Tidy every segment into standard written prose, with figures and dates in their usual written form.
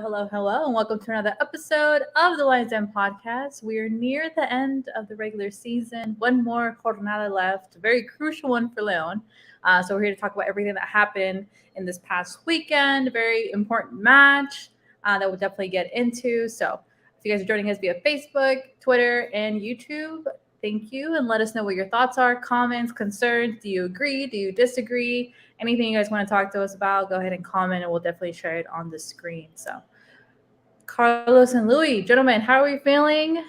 Hello, and welcome to another episode of the Lions Den podcast. We are near the end of the regular season. One more jornada left, a very crucial one for Leon. So we're here to talk about everything that happened in this past weekend. A very important match that we'll definitely get into. So if you guys are joining us via Facebook, Twitter, and YouTube, thank you, and let us know what your thoughts are, comments, concerns. Do you agree? Do you disagree? Anything you guys want to talk to us about, go ahead and comment, and we'll definitely share it on the screen. So, Carlos and Louis, gentlemen, how are we feeling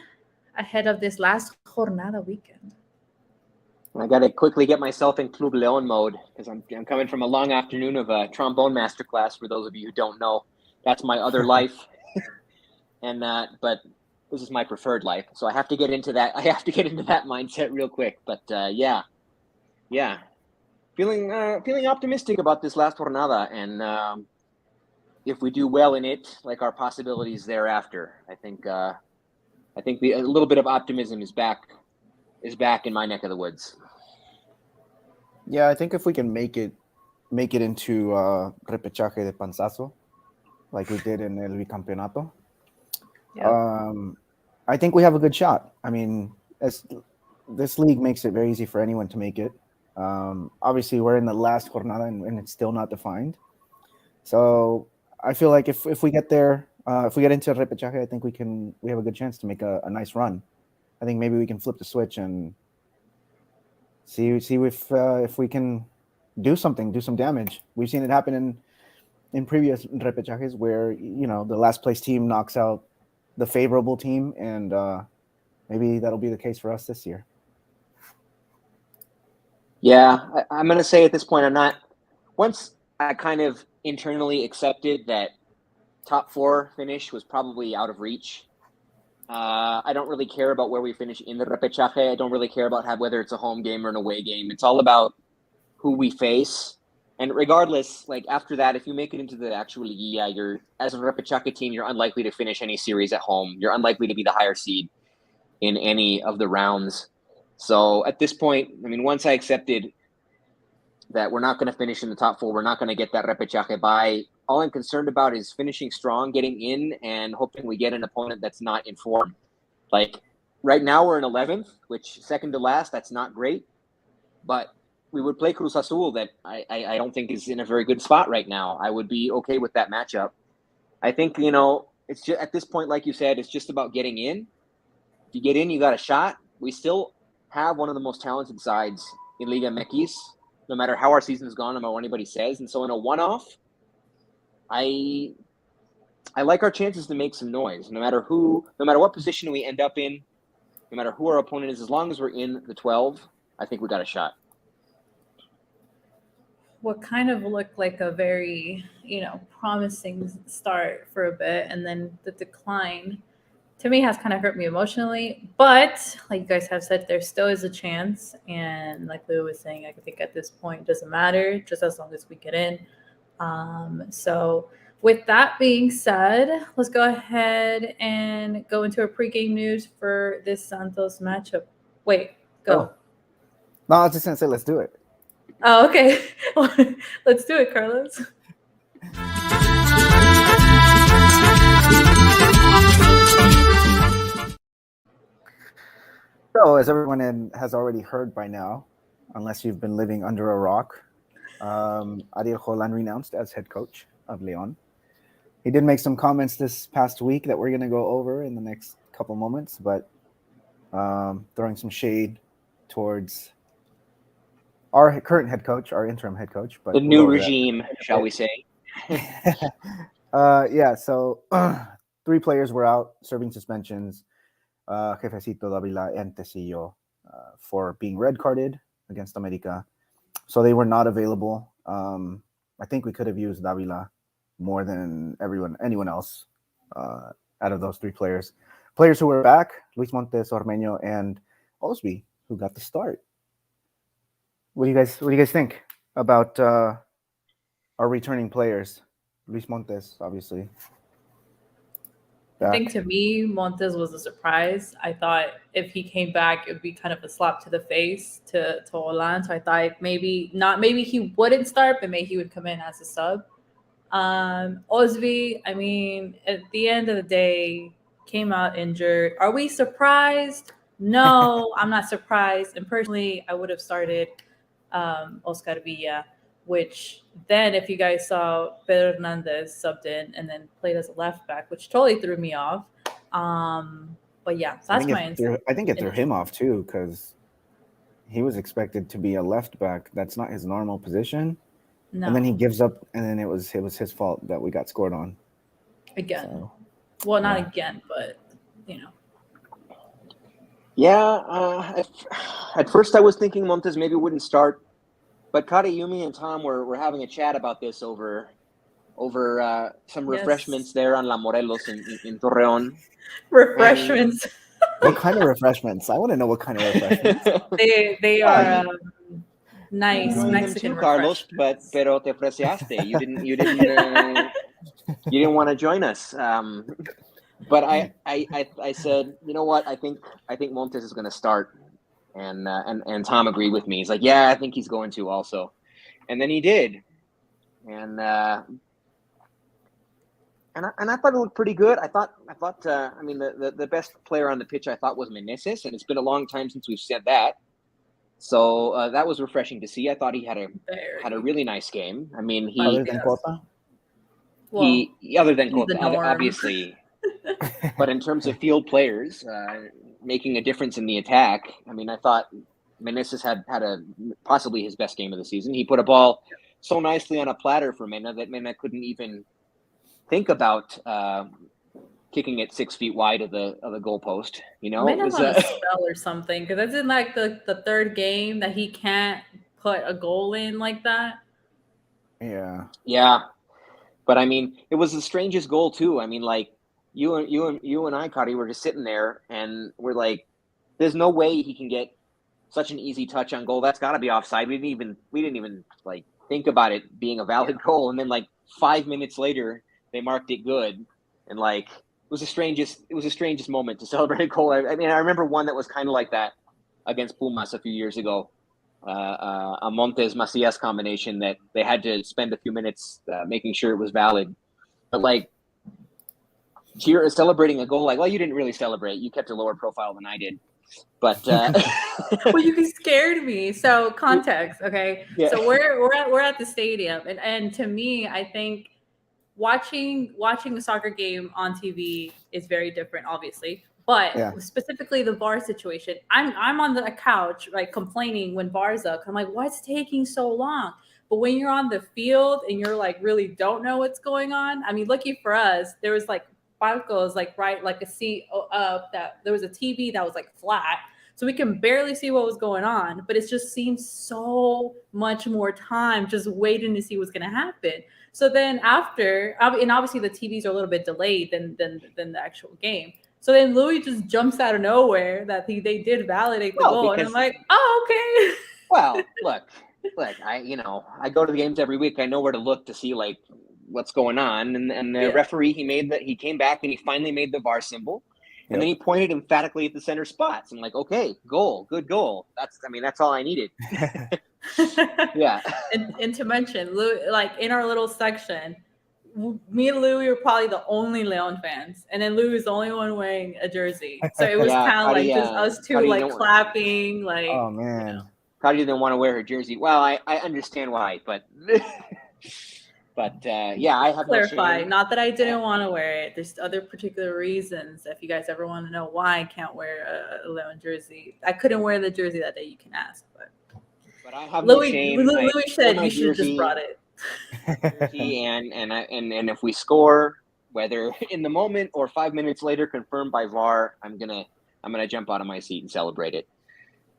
ahead of this last jornada weekend? I got to quickly get myself in Club Leon mode because I'm coming from a long afternoon of a trombone masterclass. For those of you who don't know, that's my other life, but this is my preferred life. So I have to get into that. I have to get into that mindset real quick. But yeah. Feeling optimistic about this last jornada, and if we do well in it, like our possibilities thereafter, I think a little bit of optimism is back in my neck of the woods. Yeah, I think if we can make it into repechaje de panzazo, like we did in El Bicampeonato, I think we have a good shot. I mean, this league makes it very easy for anyone to make it. Obviously, we're in the last jornada and it's still not defined. So I feel like if we get there, if we get into repechaje, I think we have a good chance to make a nice run. I think maybe we can flip the switch and see if we can do something, do some damage. We've seen it happen in previous repechajes where the last place team knocks out the favorable team, and maybe that'll be the case for us this year. Yeah, I'm going to say at this point, once I kind of internally accepted that top four finish was probably out of reach. I don't really care about where we finish in the repechaje. I don't really care about whether it's a home game or an away game. It's all about who we face. And regardless, like after that, if you make it into the actual Liguilla, as a repechaje team, you're unlikely to finish any series at home. You're unlikely to be the higher seed in any of the rounds. So at this point, I mean, once I accepted that we're not going to finish in the top four, we're not going to get that repechaje bye, all I'm concerned about is finishing strong, getting in, and hoping we get an opponent that's not in form. Like right now we're in 11th, which second to last, that's not great. But we would play Cruz Azul that I don't think is in a very good spot right now. I would be okay with that matchup. I think, it's just at this point, like you said, it's just about getting in. If you get in, you got a shot. We still have one of the most talented sides in Liga MX, no matter how our season has gone, no matter what anybody says. And so in a one-off, I like our chances to make some noise, no matter what position we end up in, no matter who our opponent is, as long as we're in the 12, I think we got a shot. What kind of looked like a very, promising start for a bit, and then the decline to me has kind of hurt me emotionally. But like you guys have said, there still is a chance. And like Lou was saying, I think at this point, it doesn't matter, just as long as we get in. So with that being said, let's go ahead and go into our pregame news for this Santos matchup. Wait, go. Oh. No, I was just going to say, let's do it. Oh, okay. Let's do it, Carlos. So, as everyone has already heard by now, unless you've been living under a rock, Ariel Holland renounced as head coach of Leon. He did make some comments this past week that we're going to go over in the next couple moments, but throwing some shade towards our current head coach, our interim head coach. But the new regime, shall we say. Yeah, so 3 players were out serving suspensions. Jefecito Davila and Tecillo for being red carded against America. So they were not available. I think we could have used Davila more than anyone else out of those 3 players. Players who were back, Luis Montes, Ormeño, and Osby, who got the start. What do you guys think about our returning players? Luis Montes, obviously. I think to me, Montes was a surprise. I thought if he came back, it would be kind of a slap to the face to Holland. So I thought maybe he wouldn't start, but maybe he would come in as a sub. Osvi, I mean, at the end of the day, came out injured. Are we surprised? No, I'm not surprised. And personally, I would have started Oscar Villa, which then, if you guys saw, Pedro Hernandez subbed in and then played as a left back, which totally threw me off. But yeah, so that's my I think it threw him off too, because he was expected to be a left back. That's not his normal position. No. And then he gives up, and then it was his fault that we got scored on. Again. So, well, not again, but you know. Yeah, at first I was thinking Montes maybe wouldn't start, but Yumi and Tom were having a chat about this over some refreshments there on La Morelos in Torreon. Refreshments. What kind of refreshments? I want to know what kind of refreshments. They are nice Mexican too, Carlos, pero te ofreciaste. You didn't want to join us. But I said, you know what? I think Montes is going to start, and Tom agreed with me. He's like, yeah, I think he's going to also, and then he did, and I thought it looked pretty good. I thought I mean the best player on the pitch I thought was Meneses, and it's been a long time since we've said that. So that was refreshing to see. I thought he had a really nice game. I mean, other than Cota, other than Cota, obviously. But in terms of field players making a difference in the attack, I mean, I thought Meneses had possibly his best game of the season. He put a ball so nicely on a platter for Mena that Mena couldn't even think about kicking it 6 feet wide of the goalpost. You know, Mena on a spell or something, because that's in like the third game that he can't put a goal in like that. Yeah. But I mean, it was the strangest goal too. I mean, like. You and I, Cody, were just sitting there, and we're like, "There's no way he can get such an easy touch on goal. That's got to be offside." We didn't even like think about it being a valid goal. And then like 5 minutes later, they marked it good, and like it was the strangest moment to celebrate a goal. I mean, I remember one that was kind of like that against Pumas a few years ago, a Montes Macias combination that they had to spend a few minutes making sure it was valid, but like. Cheer celebrating a goal, like, well, you didn't really celebrate. You kept a lower profile than I did, but well, you scared me. So context, okay. Yeah. So we're at the stadium, and to me, I think watching a soccer game on TV is very different, obviously. But specifically the VAR situation, I'm on the couch like complaining when VAR's up. I'm like, what's taking so long? But when you're on the field and you're like really don't know what's going on, I mean, lucky for us, there was like. Palcos, like right, like a seat up that there was a TV that was like flat, so we can barely see what was going on. But it just seems so much more time just waiting to see what's going to happen. So then after, and obviously the TVs are a little bit delayed than the actual game. So then Louis just jumps out of nowhere that they did validate the goal, and I'm like, oh, okay. Well, look, I go to the games every week. I know where to look to see like. What's going on, and the referee he came back and he finally made the VAR symbol, and then he pointed emphatically at the center spots. I'm like, okay, good goal. That's all I needed. Yeah. And to mention, like in our little section, me and Louis were probably the only Leon fans, and then Louis is the only one wearing a jersey. So it was kind of like just us two like clapping, like. Oh man, you know. Cody didn't want to wear her jersey. Well, I understand why, but. But I have clarify. Not that I didn't want to wear it. There's other particular reasons. If you guys ever want to know why I can't wear a Leon jersey, I couldn't wear the jersey that day. You can ask, but I have no shame. Louis said you should have just brought it. And if we score, whether in the moment or 5 minutes later, confirmed by VAR, I'm gonna jump out of my seat and celebrate it.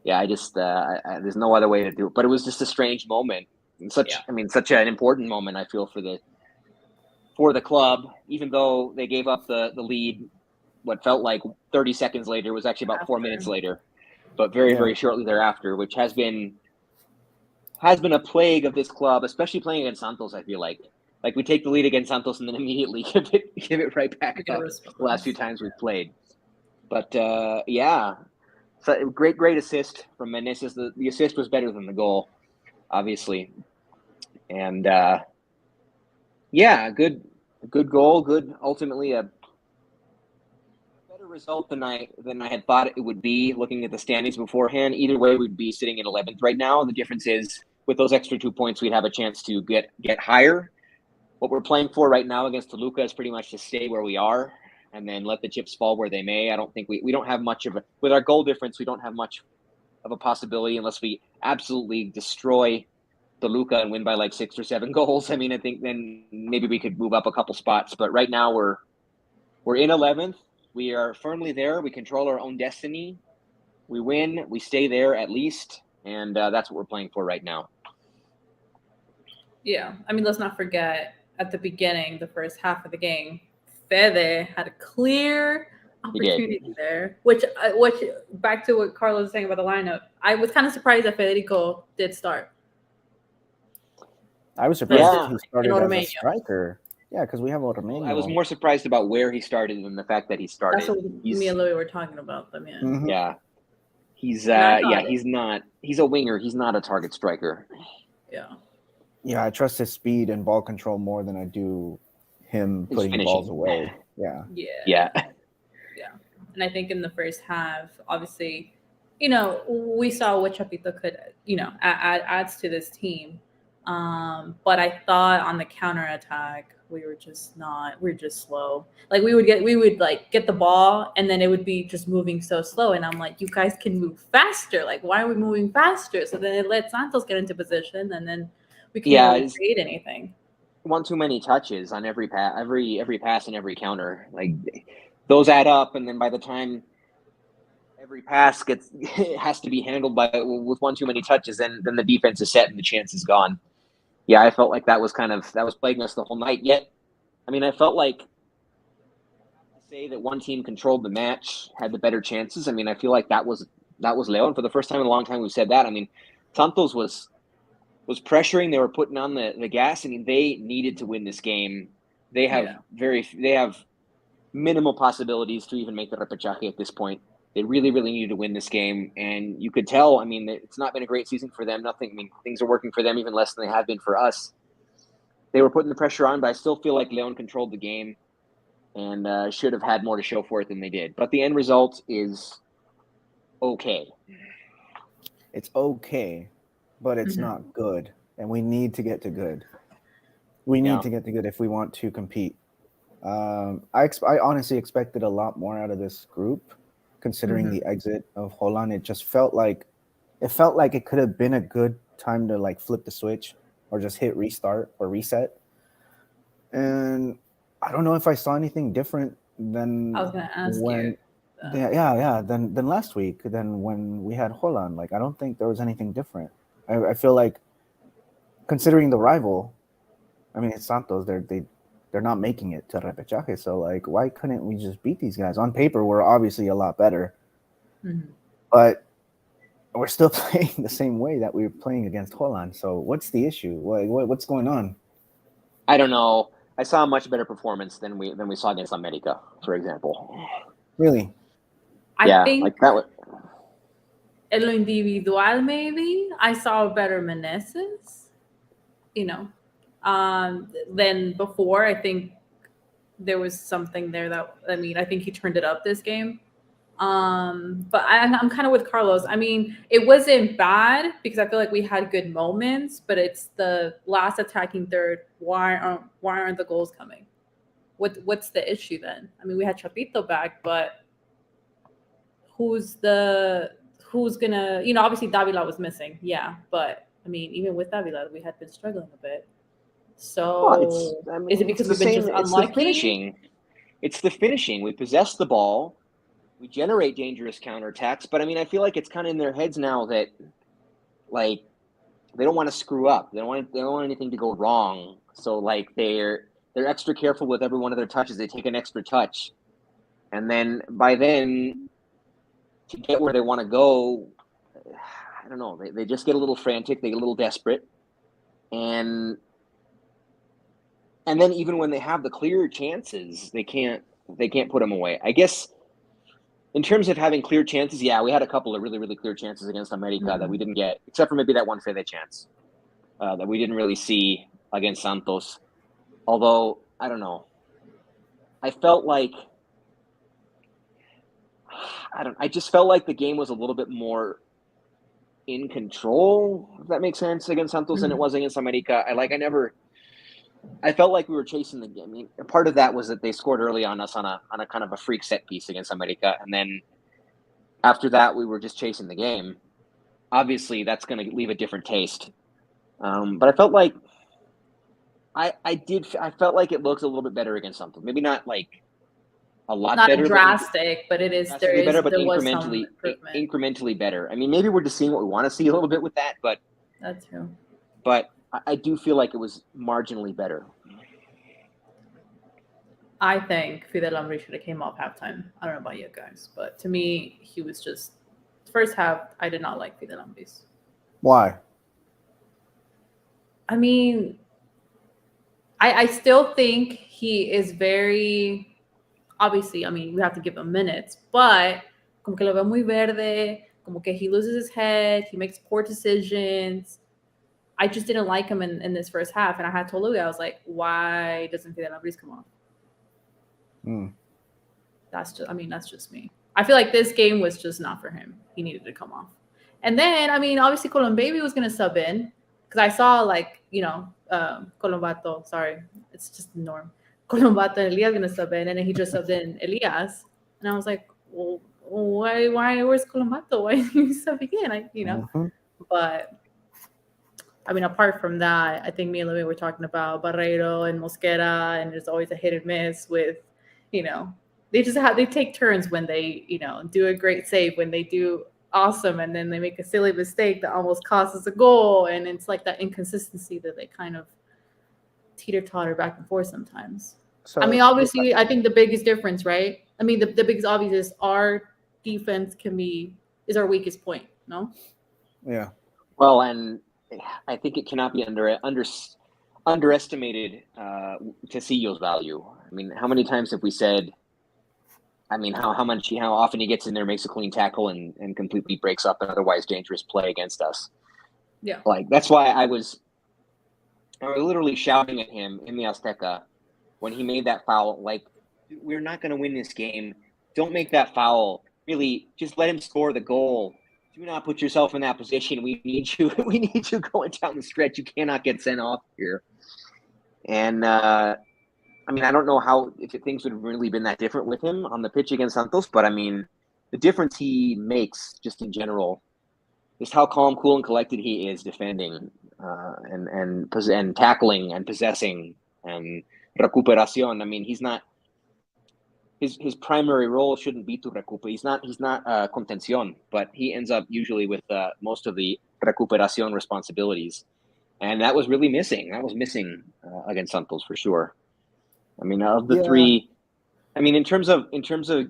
Yeah, I just there's no other way to do it. But it was just a strange moment. Such an important moment, I feel, for the club, even though they gave up the lead, what felt like 30 seconds later was actually about 4 minutes later, but very shortly thereafter, which has been a plague of this club, especially playing against Santos. I feel like we take the lead against Santos and then immediately give it right back up the last few times we've played. But so great assist from Meneses. The assist was better than the goal. Obviously, and Yeah, good goal. Good, ultimately a better result than I had thought it would be. Looking at the standings beforehand, either way, we'd be sitting in 11th right now. The difference is with those extra 2 points, we'd have a chance to get higher. What we're playing for right now against Toluca is pretty much to stay where we are and then let the chips fall where they may. I don't think we don't have much of a, with our goal difference, we don't have much of a possibility unless we absolutely destroy Toluca and win by like 6 or 7 goals. I mean, I think then maybe we could move up a couple spots, but right now we're in 11th. We are firmly there. We control our own destiny. We win, we stay there at least, and that's what we're playing for right now. Yeah, I mean, let's not forget at the beginning, the first half of the game, Fede had a clear opportunity there, which back to what Carlos was saying about the lineup, I was kind of surprised that Federico did start. I was surprised Yeah. he started as a striker. Yeah, because we have Ormeño. I was more surprised about where he started than the fact that he started. That's what me and Louis were talking about them. Yeah. Mhm. Yeah. He's he's a winger. He's not a target striker. Yeah. Yeah, I trust his speed and ball control more than I do him His putting finishing. balls away. Yeah. Yeah. And I think in the first half, obviously, we saw what Chapito could, adds to this team. But I thought on the counterattack, we were just slow. Like we would get the ball and then it would be just moving so slow. And I'm like, you guys can move faster. Like, why are we moving faster? So then it let Santos get into position and then we can't really create anything. One too many touches on every pass, every pass and every counter. Like those add up, and then by the time every pass has to be handled with one too many touches, then the defense is set and the chance is gone. Yeah, I felt like that was plaguing us the whole night. Yet, I mean, I felt like to say that one team controlled the match, had the better chances. I mean, I feel like that was León. For the first time in a long time, we've said that. I mean, Santos was pressuring. They were putting on the gas. I mean, they needed to win this game. They have minimal possibilities to even make the repechaje at this point. They really, really needed to win this game, and you could tell. I mean, it's not been a great season for them. Nothing. I mean, things are working for them even less than they have been for us. They were putting the pressure on, but I still feel like León controlled the game and should have had more to show for it than they did. But the end result is okay. It's okay, but it's not good, and we need to get to good. We need to get to good if we want to compete. I honestly expected a lot more out of this group, considering the exit of Holland. It just felt like it could have been a good time to like flip the switch or just hit restart or reset. And I don't know if I saw anything different than I was going to ask you. Than last week, than when we had Holland. Like I don't think there was anything different. I feel like, considering the rival, I mean it's Santos. They're not making it to repechaje. So like, why couldn't we just beat these guys? On paper, we're obviously a lot better, but we're still playing the same way that we were playing against Holland. So what's the issue? What's going on? I don't know. I saw a much better performance than we saw against America, for example. Really? I think like that. En lo individual, maybe I saw better Meneses, than before. I think there was something there I think he turned it up this game. But I'm kind of with Carlos. I mean, it wasn't bad because I feel like we had good moments, but it's the last attacking third. Why aren't the goals coming? What's the issue then? I mean, we had Chapito back, but who's gonna, obviously Davila was missing. Yeah. But I mean, even with Davila, we had been struggling a bit. So is it because we've been just unlucky? It's the finishing. We possess the ball. We generate dangerous counterattacks. But I mean, I feel like it's kind of in their heads now that like they don't want to screw up. They don't want anything to go wrong. So like they're extra careful with every one of their touches. They take an extra touch. And then by then, to get where they want to go, I don't know. They just get a little frantic. They get a little desperate. And then even when they have the clear chances, they can't put them away. I guess in terms of having clear chances, yeah, we had a couple of really, really clear chances against America that we didn't get, except for maybe that one Fede chance that we didn't really see against Santos. Although, I don't know. I felt like I just felt like the game was a little bit more in control, if that makes sense, against Santos than it was against America. I felt like we were chasing the game. I mean, part of that was that they scored early on us on a kind of a freak set piece against America, and then after that we were just chasing the game. Obviously, that's going to leave a different taste. But I felt like I felt like it looks a little bit better against Santos. Maybe not like a lot Not better, drastic, but it is drastically better, but there was some improvement. incrementally better. I mean, maybe we're just seeing what we want to see a little bit with that, but That's true. But I do feel like it was marginally better. I think Fidel Ambry should have came off halftime. I don't know about you guys, but to me, he was just first half. I did not like Fidel Ambry's. Why? I mean, I still think he is very obviously. I mean, we have to give him minutes, but como que lo veo muy verde, como que he loses his head, he makes poor decisions. I just didn't like him in this first half, and I had Toluca. I was like, why doesn't Fidel Ambry come off? That's just me. I feel like this game was just not for him. He needed to come off. And then, I mean, obviously Colombaby was going to sub in because I saw Colombato, sorry, it's just the norm. Colombato and Elias going to sub in, and then he just subbed in Elias. And I was like, well, where's Colombato? Why are you subbing in? But I mean, apart from that, I think me and Louis were talking about Barreiro and Mosquera, and there's always a hit and miss with, they take turns when they, do a great save, when they do awesome, and then they make a silly mistake that almost costs us a goal, and it's like that inconsistency that they kind of teeter-totter back and forth sometimes. So, I mean, obviously, I think the biggest difference, right? I mean, the biggest obvious is our defense is our weakest point, no? Yeah. Well, and I think it cannot be underestimated Tecillo's value. I mean, how many times have we said? I mean, how often he gets in there, makes a clean tackle, and completely breaks up an otherwise dangerous play against us. Yeah, like that's why I was literally shouting at him in the Azteca when he made that foul. Like, we're not going to win this game. Don't make that foul. Really, just let him score the goal. Do not put yourself in that position. We need you. We need you going down the stretch. You cannot get sent off here. And I mean, I don't know if things would have really been that different with him on the pitch against Santos, but I mean, the difference he makes just in general, just how calm, cool, and collected he is defending and tackling and possessing and recuperación. I mean, he's not. His primary role shouldn't be to recuperate. He's not contención, but he ends up usually with most of the recuperación responsibilities, and that was really missing. That was missing against Santos for sure. I mean, of the three, I mean, in terms of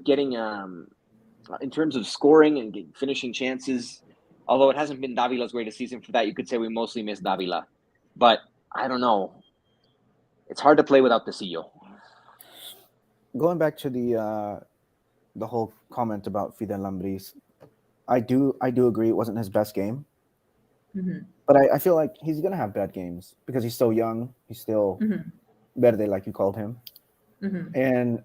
getting, in terms of scoring and finishing chances, although it hasn't been Davila's greatest season for that, you could say we mostly miss Davila, but I don't know. It's hard to play without Tecillo. Going back to the whole comment about Fidel Ambry, I do agree it wasn't his best game, but I feel like he's gonna have bad games because he's so young. He's still verde, like you called him, and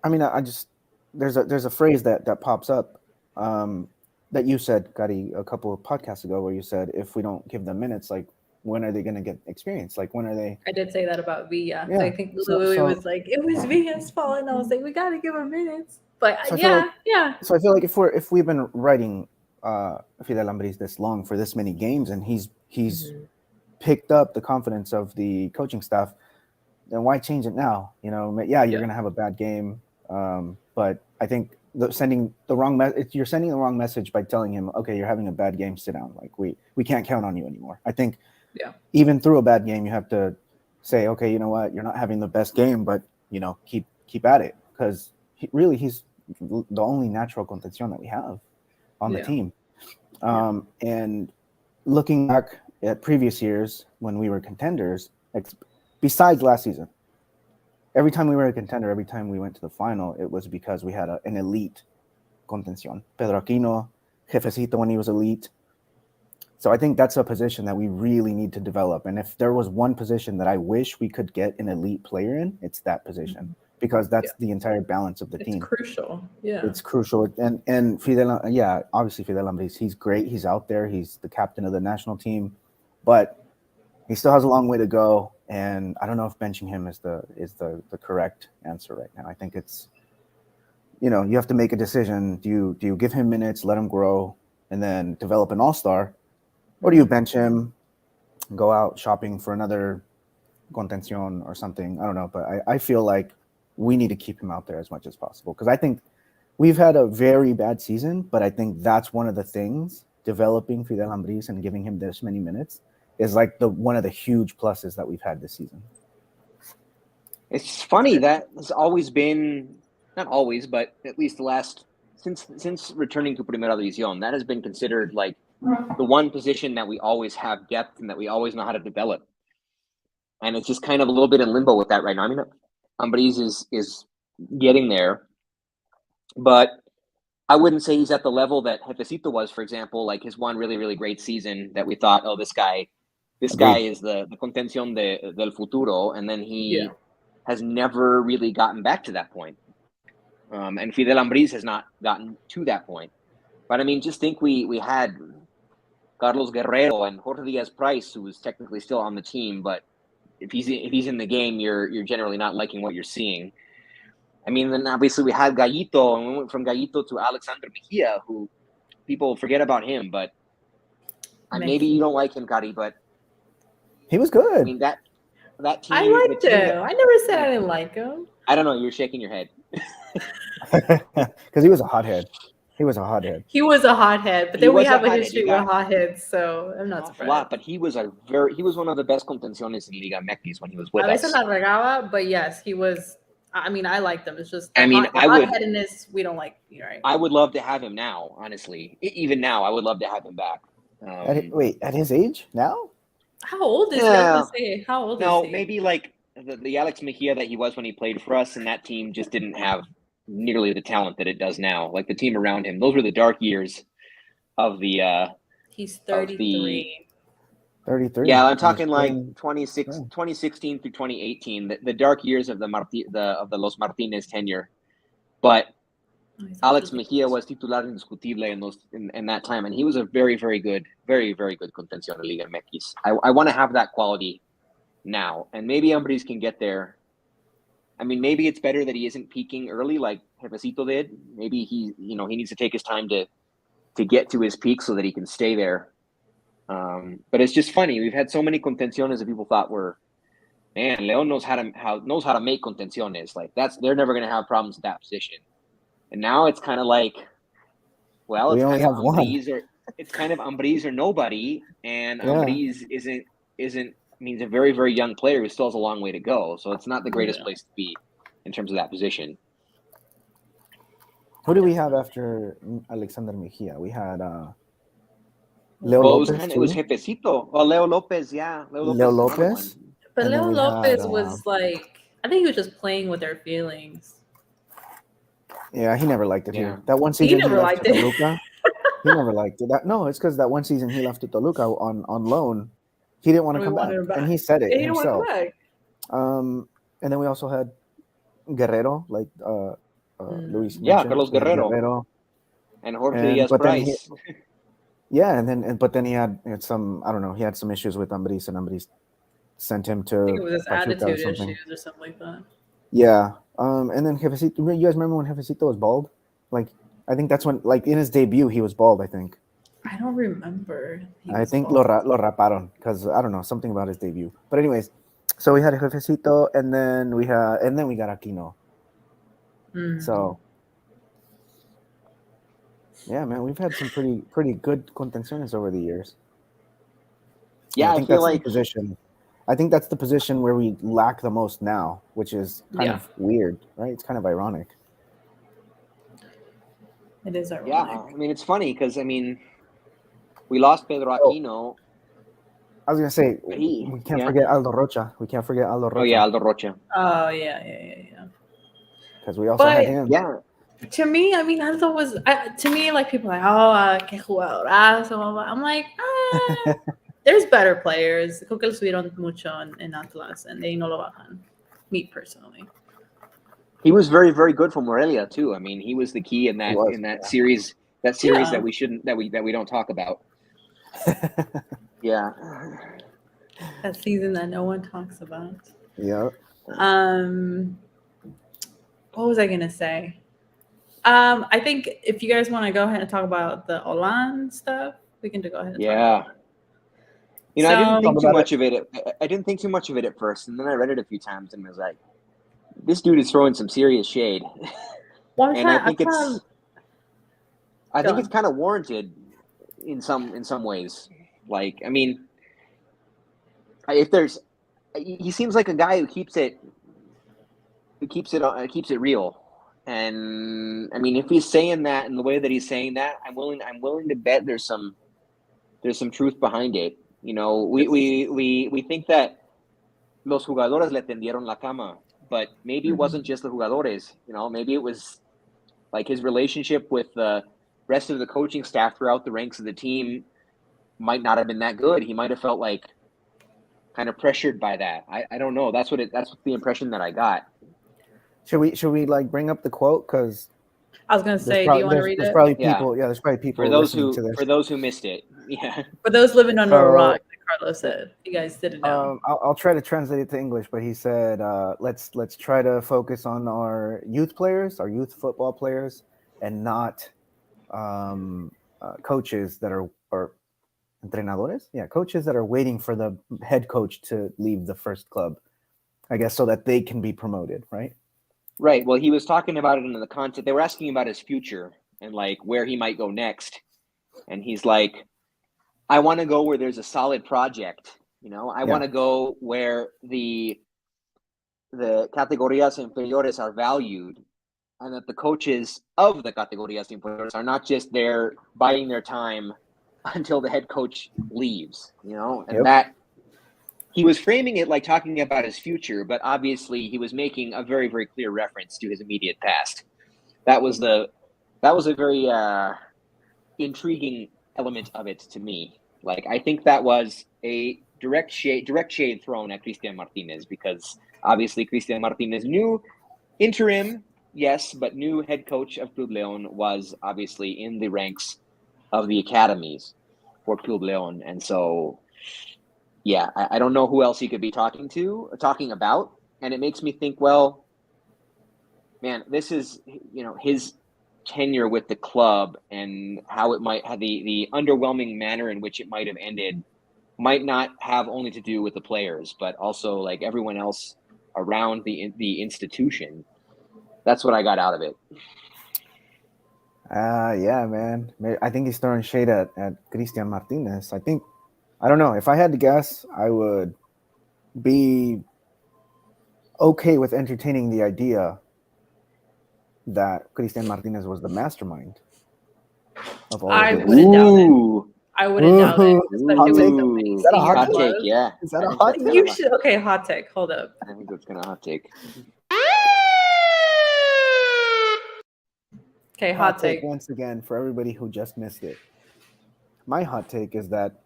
I mean, I just there's a phrase that pops up that you said, Gary, a couple of podcasts ago, where you said if we don't give them minutes, like, when are they going to get experience? Like, when are they? I did say that about Villa. Yeah. So I think Louis was like, it was Villa's fault, and I was like, we got to give him minutes. But So I feel like if we've been writing Fidel Ambry this long for this many games, and he's picked up the confidence of the coaching staff, then why change it now? You're going to have a bad game, but I think you're sending the wrong message by telling him, okay, you're having a bad game, sit down. Like, we can't count on you anymore. I think. Yeah. Even through a bad game, you have to say, okay, you know what, you're not having the best game, but keep at it, because he's the only natural contención that we have on the team. And looking back at previous years when we were contenders, besides last season, every time we were a contender, every time we went to the final, it was because we had an elite contención. Pedro Aquino, Jefecito when he was elite. So I think that's a position that we really need to develop. And if there was one position that I wish we could get an elite player in, it's that position, because that's the entire balance of the team. It's crucial. Yeah. It's crucial. And Fidel, obviously Fidel Ambris, he's great. He's out there. He's the captain of the national team, but he still has a long way to go. And I don't know if benching him is the correct answer right now. I think it's, you have to make a decision. Do you give him minutes, let him grow, and then develop an all-star? Or do you bench him, go out shopping for another contención or something? I don't know, but I feel like we need to keep him out there as much as possible, because I think we've had a very bad season, but I think that's one of the things, developing Fidel Ambris and giving him this many minutes is like one of the huge pluses that we've had this season. It's funny that has always been, not always, but at least the last, since returning to Primera División, that has been considered like the one position that we always have depth and that we always know how to develop. And it's just kind of a little bit in limbo with that right now. I mean, Ambris is getting there, but I wouldn't say he's at the level that Jefecito was, for example, like his one really, really great season that we thought, oh, this guy is the contención del futuro. And then he has never really gotten back to that point. And Fidel Ambris has not gotten to that point. But I mean, just think we had Carlos Guerrero and Jorge Diaz-Price, who was technically still on the team, but if he's in the game, you're generally not liking what you're seeing. I mean, then obviously we had Gallito, and we went from Gallito to Alexander Mejia, who people forget about him, but maybe you don't like him, Cari, but he was good. I mean, that team. I liked him. I never said I didn't like him. I don't know. You're shaking your head. Because he was a hothead. He was a hothead. He was a hothead, but then we have a history with hotheads, so I'm not surprised. Lot, but he was one of the best contenciones in Liga MX when he was with us. La regaba, but yes, he was. I mean, I liked him. It's just the hot-headedness we don't like. Right? I would love to have him now. Honestly, even now, I would love to have him back. At his age now? How old is he? I was gonna say, how old is he? No, maybe like the Alex Mejia that he was when he played for us, and that team just didn't have nearly the talent that it does now. Like the team around him, those were the dark years of the. He's 33. 33. Yeah, I'm talking like 2016 through 2018, the dark years of the Los Martinez tenure. But Alex Mejia was titular indiscutible in that time, and he was a very, very good contención in Liga MX. I want to have that quality now, and maybe Ambris can get there. I mean, maybe it's better that he isn't peaking early like Jefecito did. Maybe he needs to take his time to get to his peak so that he can stay there. But it's just funny. We've had so many contenciones that people thought were, man, Leon knows how to make contenciones. Like they're never going to have problems with that position. And now it's kind of like, well, we only have one. It's kind of Ambris or nobody, and Ambris isn't means a very, very young player who still has a long way to go. So it's not the greatest place to be in terms of that position. Who do we have after Alexander Mejia? We had Leo Lopez. It was Jefecito. Well, Leo Lopez, yeah. Leo Lopez. But Leo Lopez was like, I think he was just playing with their feelings. Yeah, he never liked it here. That one season he never liked it. Toluca, he never liked it. No, it's because that one season he left to Toluca on loan. He didn't want to come back, and he said it himself. And then we also had Guerrero, like Luis. Yeah, Carlos Guerrero. And Jorge Diaz-Price. But then he had some, I don't know, he had some issues with Ambris, and Ambris sent him to. I think it was his attitude issues or something like that. Yeah. And then Jefecito, you guys remember when Jefecito was bald? Like, I think that's when, like, in his debut, he was bald, I think. I don't remember. I think lo raparon, because I don't know, something about his debut. But anyways, so we had Jefecito, and then we got Aquino. Mm-hmm. So yeah, man, we've had some pretty good contenciones over the years. Yeah, I feel like position. I think that's the position where we lack the most now, which is kind of weird, right? It's kind of ironic. It is ironic. Yeah, I mean, it's funny because, I mean, we lost Pedro Aquino. I was going to say, we can't forget Aldo Rocha. Oh, yeah, Aldo Rocha. Oh, yeah. Because we also had him. Yeah. To me, I mean, that's always to me like people are like, oh, que jugadorazo. I'm like, there's better players. Creo que lo subieron mucho en Atlas, and they no lo bajan. Me personally. He was very, very good for Morelia too. I mean, he was the key in that Yeah. series. That series Yeah. that we don't talk about. Yeah. That season that no one talks about. Yeah. What was I gonna say? I think if you guys want to go ahead and talk about the Olan stuff, we can go ahead and talk about it. You know, I didn't think Talk too about much of it. I didn't think too much of it at first, and then I read it a few times and was like, "This dude is throwing some serious shade." Well, And I think it's kind of warranted in some ways. Like, I mean, he seems like a guy who keeps it real. And I mean, if he's saying that in the way that he's saying that, I'm willing to bet there's some truth behind it. You know, we think that los jugadores le tendieron la cama, but maybe it wasn't just the jugadores. You know, maybe it was like his relationship with the rest of the coaching staff throughout the ranks of the team might not have been that good. He might have felt like kind of pressured by that. I don't know. That's the impression that I got. Should we like bring up the quote? Because I was gonna say, do you want to read there's it? probably people. Yeah, there's probably people listening to this. For those who missed it. Yeah. For those living under a rock, like Carlos said, you guys didn't know. I'll try to translate it to English, but he said, let's try to focus on our youth players, our youth football players, and not coaches that are or entrenadores. Yeah, coaches that are waiting for the head coach to leave the first club, I guess, so that they can be promoted, right? Right. Well, he was talking about it in the context. They were asking about his future and like where he might go next. And he's like, I want to go where there's a solid project. You know, I want to go where the categorías inferiores are valued, and that the coaches of the categorías inferiores are not just there biding their time until the head coach leaves. You know, and that he was framing it like talking about his future, but obviously he was making a very, very clear reference to his immediate past. That was a very intriguing element of it to me. Like, I think that was a direct shade thrown at Cristian Martinez, because obviously Cristian Martinez, new interim, yes, but new head coach of Club León, was obviously in the ranks of the academies for Club León. And so, yeah, I don't know who else he could be talking about. And it makes me think, well, man, this is, you know, his tenure with the club and how it might have the underwhelming manner in which it might have ended might not have only to do with the players, but also like everyone else around the institution. That's what I got out of it. Yeah, man. I think he's throwing shade at Cristian Martinez. I don't know. If I had to guess, I would be okay with entertaining the idea that Cristian Martinez was the mastermind of all I of this. wouldn't doubt it. I wouldn't doubt it. Especially with the way Is that a hot take? Yeah. Is that a hot take? You should. Okay, hot take. Hold up. I think that's kind of hot take. Okay, hot take. Once again, for everybody who just missed it. My hot take is that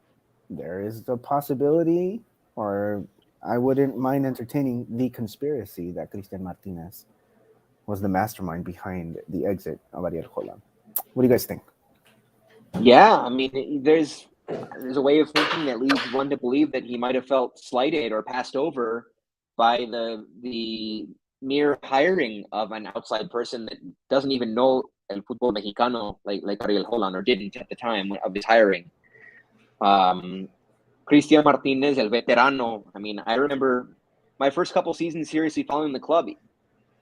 there is a possibility, or I wouldn't mind entertaining the conspiracy that Cristian Martinez was the mastermind behind the exit of Ariel Holland. What do you guys think? Yeah, I mean, there's a way of thinking that leads one to believe that he might have felt slighted or passed over by the mere hiring of an outside person that doesn't even know el fútbol mexicano like Ariel Holland, or didn't at the time of his hiring. Cristian Martinez, el veterano. I mean, I remember my first couple seasons seriously following the club.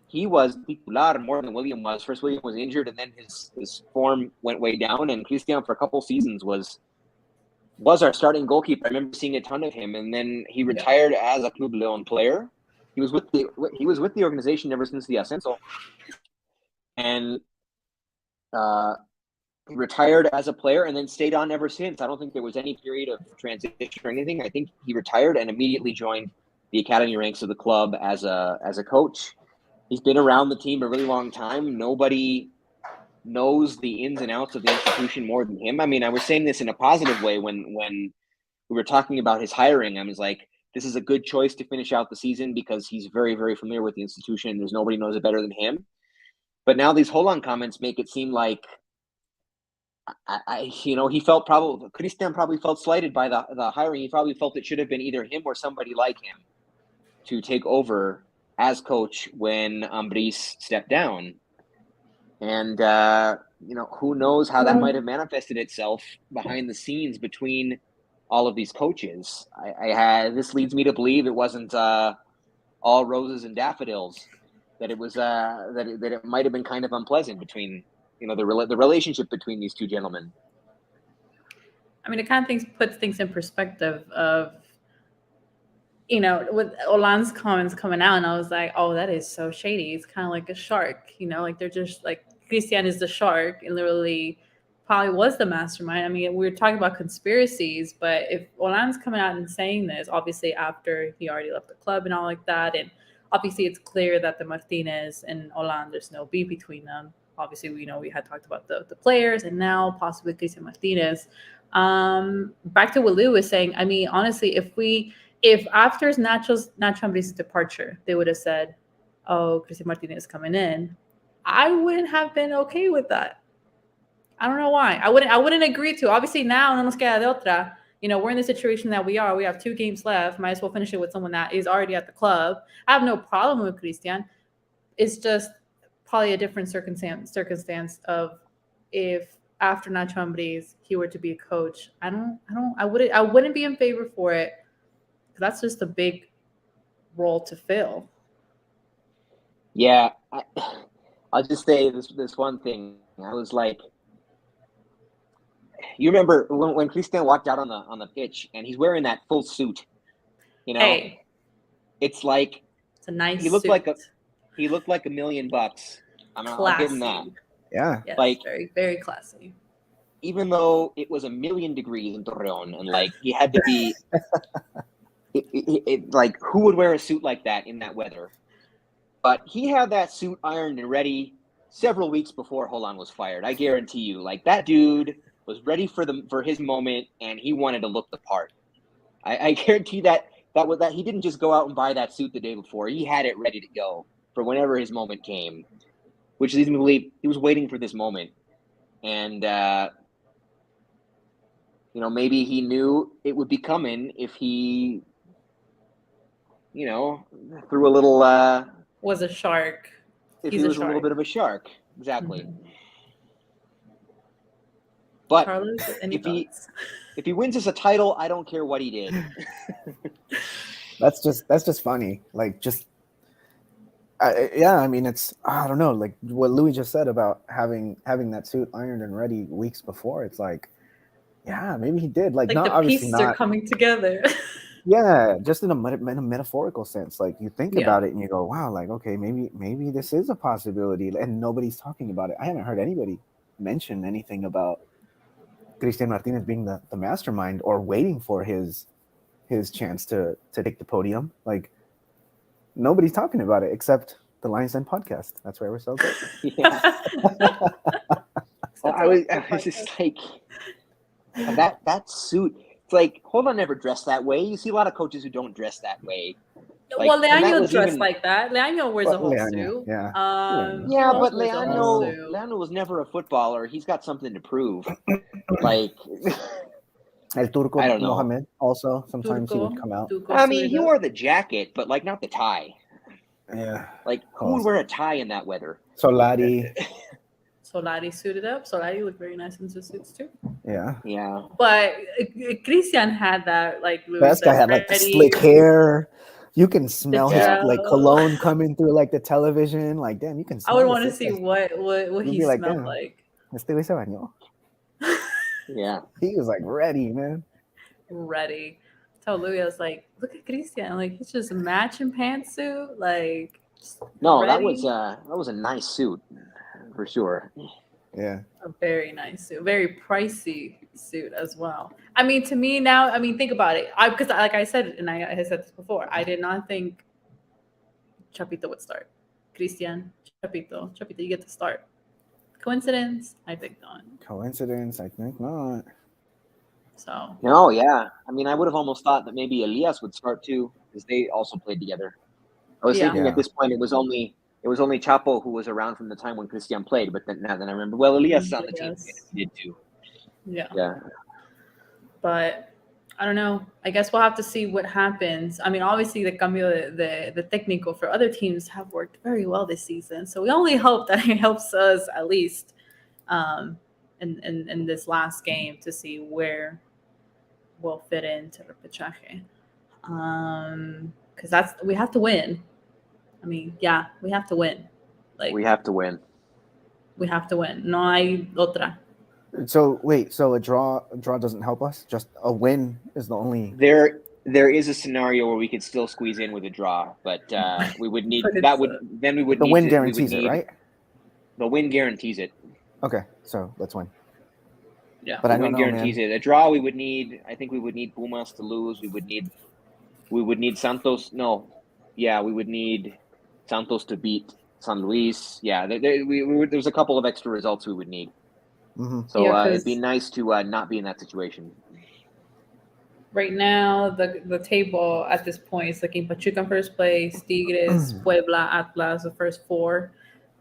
He was titular more than William was. First, William was injured, and then his form went way down. And Cristian, for a couple seasons, was our starting goalkeeper. I remember seeing a ton of him, and then he retired as a Club León player. He was with the organization ever since the Ascenso, and he retired as a player and then stayed on ever since. I don't think there was any period of transition or anything. I think he retired and immediately joined the academy ranks of the club as a coach. He's been around the team a really long time. Nobody knows the ins and outs of the institution more than him. I mean, I was saying this in a positive way when we were talking about his hiring. I was like, this is a good choice to finish out the season because he's very, very familiar with the institution. There's nobody knows it better than him. But now these hold on comments make it seem like he felt Christian probably felt slighted by the hiring. He probably felt it should have been either him or somebody like him to take over as coach when Ambriz stepped down. And, who knows how that might have manifested itself behind the scenes between all of these coaches. This leads me to believe it wasn't all roses and daffodils, that it was that it might have been kind of unpleasant between the relationship between these two gentlemen. I mean, it kind of puts things in perspective of, with Olan's comments coming out, and I was like, oh, that is so shady. It's kind of like a shark, like they're just like, Christian is the shark and literally probably was the mastermind. I mean, we were talking about conspiracies, but if Olan's coming out and saying this, obviously after he already left the club and all like that, and obviously it's clear that the Martinez and Olan, there's no beef between them. Obviously, we had talked about the players and now possibly Christian Martinez. Back to what Lou was saying, I mean, honestly, if after Nacho Ambriz's departure, they would have said, oh, Christian Martinez is coming in, I wouldn't have been okay with that. I don't know why. I wouldn't agree to. Obviously now, no nos queda de otra. We're in the situation that we are. We have 2 games left. Might as well finish it with someone that is already at the club. I have no problem with Christian. It's just probably a different circumstance of if after Nacho Ambriz he were to be a coach. I wouldn't be in favor for it. That's just a big role to fill. Yeah, I'll just say this one thing. I was like, you remember when Christian walked out on the pitch and he's wearing that full suit? Hey, it's like it's a nice. He looked suit. like $1 million. I'll give him that. Yeah, yes, like very, very classy. Even though it was 1,000,000 degrees in Torreon, and he had to be, like who would wear a suit like that in that weather? But he had that suit ironed and ready several weeks before Holland was fired. I guarantee you, that dude was ready for his moment, and he wanted to look the part. I guarantee that he didn't just go out and buy that suit the day before. He had it ready to go for whenever his moment came, which leads me to believe he was waiting for this moment. And, maybe he knew it would be coming if he, threw a little... was a shark. If he was a little bit of a shark. Exactly. Mm-hmm. But Carlos, if he wins us a title, I don't care what he did. That's just funny. I mean, it's, I don't know, like what Louis just said about having that suit ironed and ready weeks before. It's like, yeah, maybe he did. Like not the obviously pieces not are coming together. Yeah, just in a metaphorical sense. Like you think Yeah. about it and you go, wow, like okay, maybe this is a possibility, and nobody's talking about it. I haven't heard anybody mention anything about Christian Martinez being the mastermind or waiting for his chance to take the podium. Like nobody's talking about it except the Lions Den podcast. That's where we're so good. Yeah. Well, I was just like, that suit. It's like, Holland never dressed that way. You see a lot of coaches who don't dress that way. Well, Leaño dressed like that. Leaño wears a whole Leaño, suit. yeah. Yeah, but wears a whole suit? Leaño was never a footballer. He's got something to prove. Like, El Turco I don't know. Mohamed also sometimes he would come out. I mean, he wore the jacket, but like not the tie. Yeah. Like, who would wear a tie in that weather? Solari. Solari suited up. Solari looked very nice in his suits too. Yeah. Yeah. But Christian had that, like, That guy had like the slick hair. You can smell his like cologne coming through like the television. Like, damn, you can smell I would want to see what he smelled like. Este güey se bañó. Yeah. He was like ready, man. Ready. Tell Louis, I was like, look at Christian. Like, he's just a matching pantsuit. Like, no, ready. that was a nice suit for sure. Yeah. A very nice suit, very pricey suit as well. I mean, to me now, I mean, think about it. Because like I said, and I said this before, I did not think Chapito would start. Christian, Chapito, you get to start. Coincidence? I think not. Coincidence? I think not. So No, yeah. I mean, I would have almost thought that maybe Elias would start too, because they also played together. I was thinking at this point it was only Chapo who was around from the time when Christian played, but then I remember, well, Elias is on the team, and he did too. Yeah. But I don't know. I guess we'll have to see what happens. I mean, obviously, the cambio the técnico for other teams have worked very well this season. So we only hope that it helps us at least in this last game to see where we'll fit into repechaje. Because we have to win. I mean, yeah, we have to win. Like we have to win. We have to win. No hay otra. So wait, so a draw doesn't help us? Just a win is the only. There is a scenario where we could still squeeze in with a draw, but we would need that would then we would the need win to, guarantees we would it, right? The win guarantees it. Okay, so let's win. Yeah, but the I don't win know, guarantees man. it. A draw, we would need. I think we would need Pumas to lose. We would need Santos. No, yeah, we would need Santos to beat San Luis. Yeah, there's a couple of extra results we would need. Mm-hmm. So it'd be nice to not be in that situation. Right now, the table at this point is looking Pachuca in first place, Tigres, Puebla, Atlas, the first four.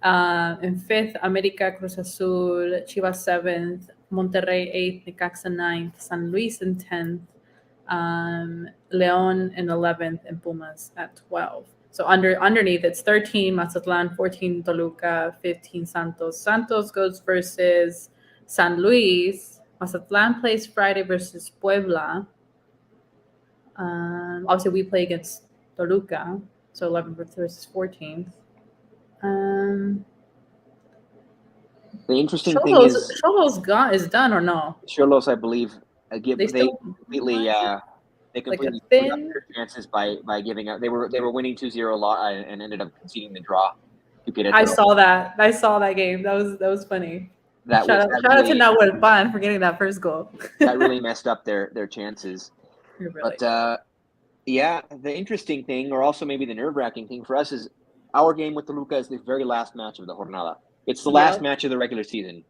In fifth, America, Cruz Azul, Chivas seventh, Monterrey eighth, Necaxa ninth, San Luis in 10th, León in 11th, and Pumas at 12. So underneath, it's 13 Mazatlan, 14 Toluca, 15 Santos. Santos goes versus San Luis. Mazatlan plays Friday versus Puebla. Obviously, we play against Toluca, so 11th versus 14th. The interesting thing is Xolos is done or no? Xolos, I believe, they completely screwed up their chances by giving up. They were winning 2-0 and ended up conceding the draw. I saw that game. That was funny. Shout out to Nahuel Pan for getting that first goal. That really messed up their chances. Really. But the interesting thing, or also maybe the nerve-wracking thing for us, is our game with Toluca is the very last match of the jornada. It's the last match of the regular season.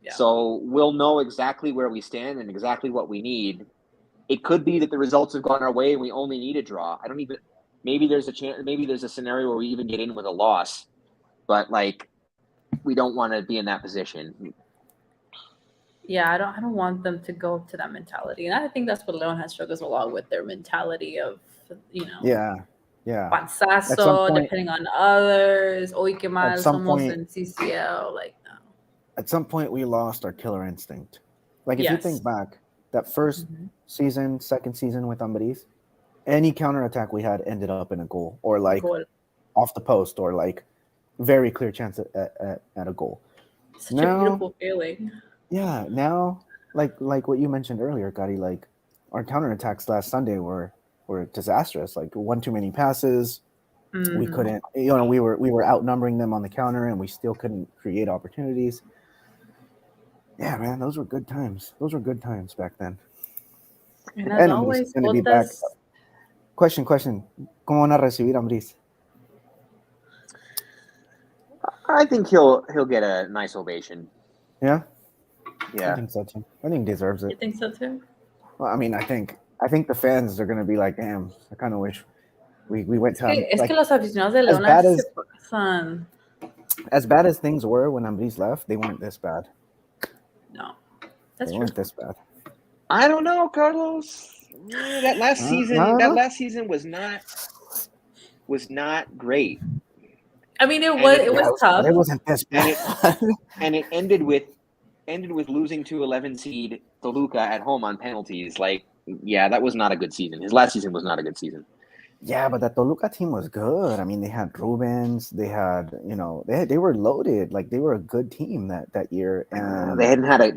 Yeah. So we'll know exactly where we stand and exactly what we need. It could be that the results have gone our way and we only need a draw. Maybe there's a chance. Maybe there's a scenario where we even get in with a loss, but we don't want to be in that position. Yeah, I don't want them to go to that mentality, and I think that's what León has struggles a lot with, their mentality of Yeah. Panzazo, depending on others. Oy, que mal, somos en CCL. No. At some point, we lost our killer instinct. If you think back, that first season, second season with Ambris, any counterattack we had ended up in a goal or off the post or very clear chance at a goal. Such a beautiful feeling. Yeah, now, like what you mentioned earlier, Gary, our counterattacks last Sunday were disastrous. One too many passes. We couldn't, we were outnumbering them on the counter and we still couldn't create opportunities. Yeah, man, those were good times. Those were good times back then. And as always, going to be back. Question. ¿Cómo van a recibir Ambris? I think he'll get a nice ovation. Yeah? Yeah. I think so too. I think he deserves it. You think so too? Well, I mean, I think the fans are going to be like, damn, I kind of wish we went to Es que los aficionados de León se pasan. As bad as things were when Ambris left, they weren't this bad. No. That's they true. weren't this bad. I don't know, Carlos. That last season was not great. I mean, it was tough. It wasn't this bad. And it ended with losing to 11 seed Toluca at home on penalties. That was not a good season. His last season was not a good season. Yeah, but the Toluca team was good. I mean, they had Rubens. They had, they were loaded. They were a good team that year. And they hadn't had a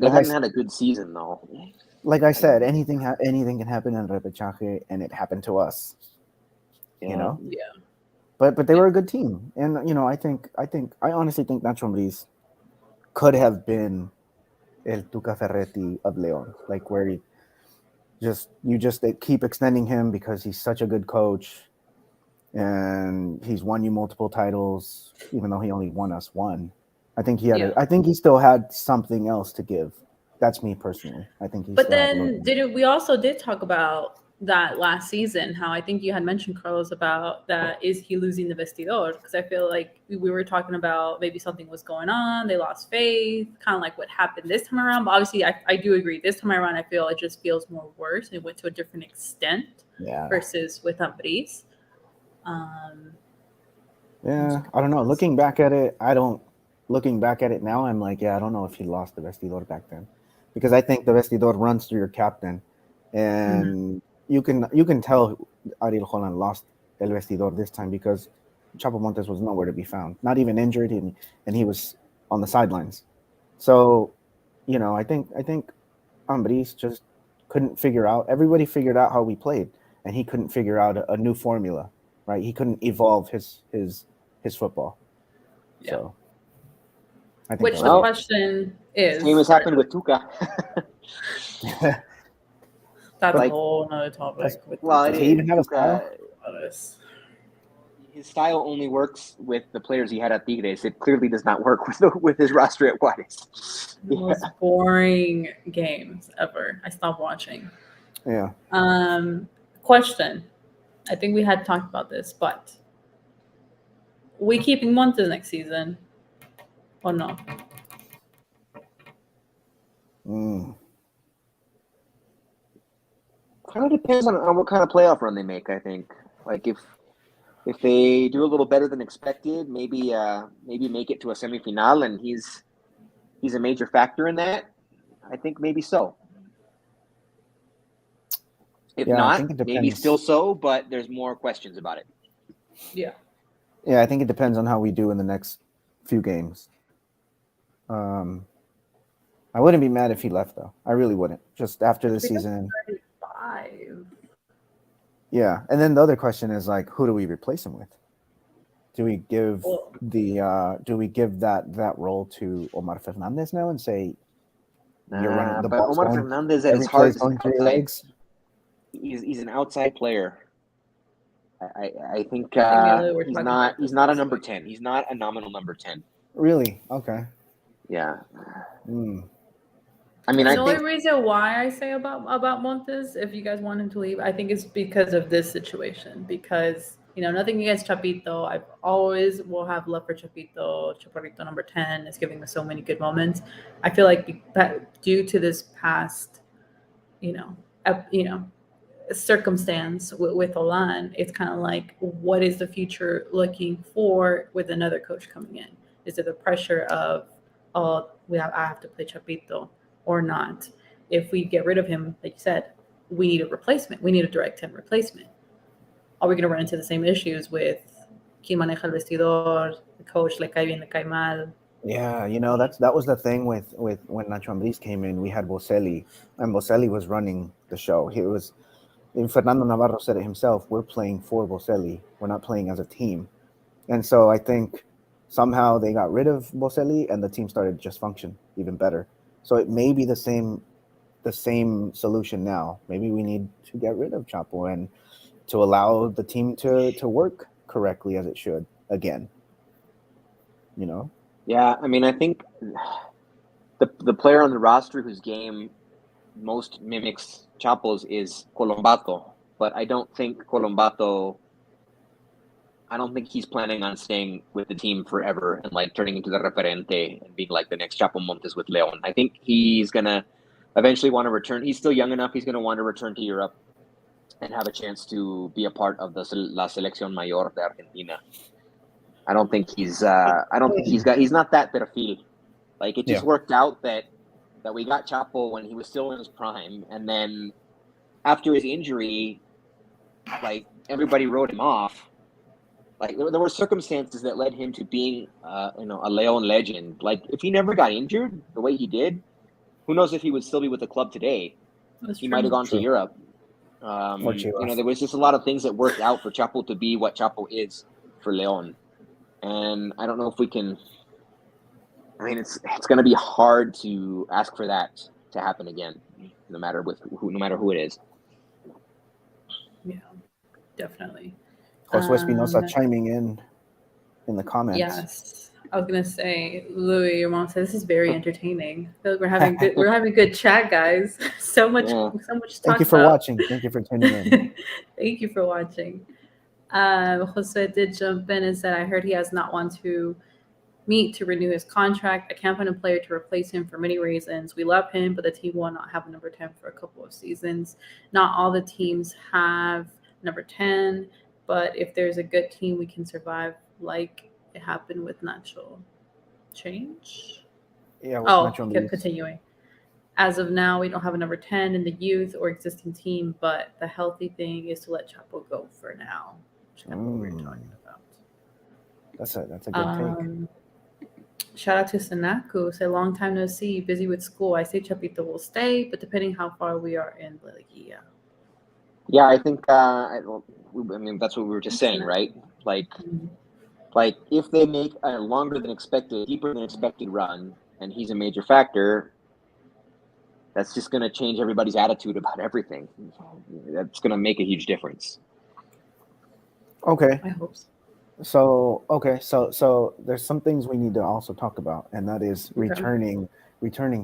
good season though. Like I said, anything can happen in repechaje, and it happened to us. Yeah. Yeah. But they were a good team, and I honestly think Nacho Ambriz could have been El Tuca Ferretti of León, where you just keep extending him because he's such a good coach, and he's won you multiple titles, even though he only won us one. I think he had. Yeah. I think he still had something else to give. That's me personally. I think he. But still had a then little. we also did talk about that last season, how I think you had mentioned, Carlos, about that, is he losing the vestidor? Because I feel like we were talking about maybe something was going on, they lost faith, kind of like what happened this time around. But obviously I do agree, this time around I feel it just feels more worse. It went to a different extent Yeah. versus with Ambris. Yeah, I don't know. Looking back at it, Looking back at it now, I'm like, yeah, I don't know if he lost the vestidor back then, because I think the vestidor runs through your captain, and you can tell Ariel Holland lost el vestidor this time because Chapo Montes was nowhere to be found, not even injured, and he was on the sidelines. So, I think Ambris just couldn't figure out. Everybody figured out how we played, and he couldn't figure out a new formula. Right? He couldn't evolve his football. Yeah. So I think Which that the was question is, Same as happened with Tuca. it. that's a Like, whole nother topic. With well, it Does he is. even have a style? Tuca. His style only works with the players he had at Tigres. It clearly does not work with his roster at Juarez. The most boring games ever. I stopped watching. Yeah. Question. I think we had talked about this, but we keeping Montes next season or no? Kind of depends on what kind of playoff run they make. I think, like if they do a little better than expected, maybe make it to a semifinal, and he's a major factor in that. I think maybe so. If Yeah, I not, think it maybe depends. still so, but there's more questions about it. Yeah. Yeah, I think it depends on how we do in the next few games. I wouldn't be mad if he left, though. I really wouldn't. Just after the season. 35. Yeah, and then the other question is like, who do we replace him with? Do we give that role to Omar Fernandez now and say you're running the but ball? Omar Fernandez at every his heart play's is an going through your outside. legs. He's an outside player. I think we're he's talking not about this a last number week. 10. He's not a nominal number 10. Really? Okay. Yeah. I mean, the I only think reason why I say about Montes, if you guys want him to leave, I think it's because of this situation. Because nothing against Chapito. I always will have love for Chapito. Chaparrito number 10 is giving us so many good moments. I feel like due to this past, circumstance with Olan, it's kind of like, what is the future looking for with another coach coming in? Is it the pressure of, I have to play Chapito or not? If we get rid of him, like you said, we need a replacement. We need a direct 10 replacement. Are we going to run into the same issues with quien maneja el vestidor, the coach, le cae bien, le cae mal? Yeah, that was the thing with when Nacho Ambriz came in. We had Boselli, and Boselli was running the show. And Fernando Navarro said it himself. We're playing for Boselli. We're not playing as a team. And so I think somehow they got rid of Boselli, and the team started to just function even better. So it may be the same solution now. Maybe we need to get rid of Chapo and to allow the team to work correctly as it should again. Yeah, I mean, I think the player on the roster whose game most mimics Chapo's is Colombato, but I don't think he's planning on staying with the team forever and like turning into the referente and being like the next Chapo Montes with Leon. I think he's gonna eventually want to return. He's still young enough. He's gonna want to return to Europe and have a chance to be a part of la selección mayor de Argentina. I don't think he's not that perfil. Like it just worked out that we got Chapo when he was still in his prime, and then after his injury, like everybody wrote him off. Like there were circumstances that led him to being a Leon legend. Like if he never got injured the way he did, who knows if he would still be with the club today? He might have gone to Europe. There was just a lot of things that worked out for Chapo to be what Chapo is for Leon. And I don't know if we can. I mean, it's going to be hard to ask for that to happen again, no matter who it is. Yeah, definitely. Josue Espinosa chiming in the comments. Yes, I was gonna say, Louis, your mom said this is very entertaining. I feel like we're having good chat, guys. So much Yeah. to talk Thank you for about. watching. Thank you for tuning in. Thank you for watching. Jose did jump in and said, I heard he has not want to meet to renew his contract. I can't find a player to replace him for many reasons. We love him, but the team will not have a number 10 for a couple of seasons. Not all the teams have number 10, but if there's a good team, we can survive like it happened with Nacho. Change? Yeah, with Oh, Metro he kept Leagues. continuing. As of now, we don't have a number 10 in the youth or existing team, but the healthy thing is to let Chapo go for now. Which is kind of what we were talking about. That's a good take. Shout out to Sanaku. Say long time no see. Busy with school. I say Chapito will stay, but depending how far we are in La Liguilla. Yeah, I think. I mean, that's what we were just saying, right? Like if they make a longer than expected, deeper than expected run, and he's a major factor, that's just going to change everybody's attitude about everything. That's going to make a huge difference. Okay. I hope so. So there's some things we need to also talk about, and that is returning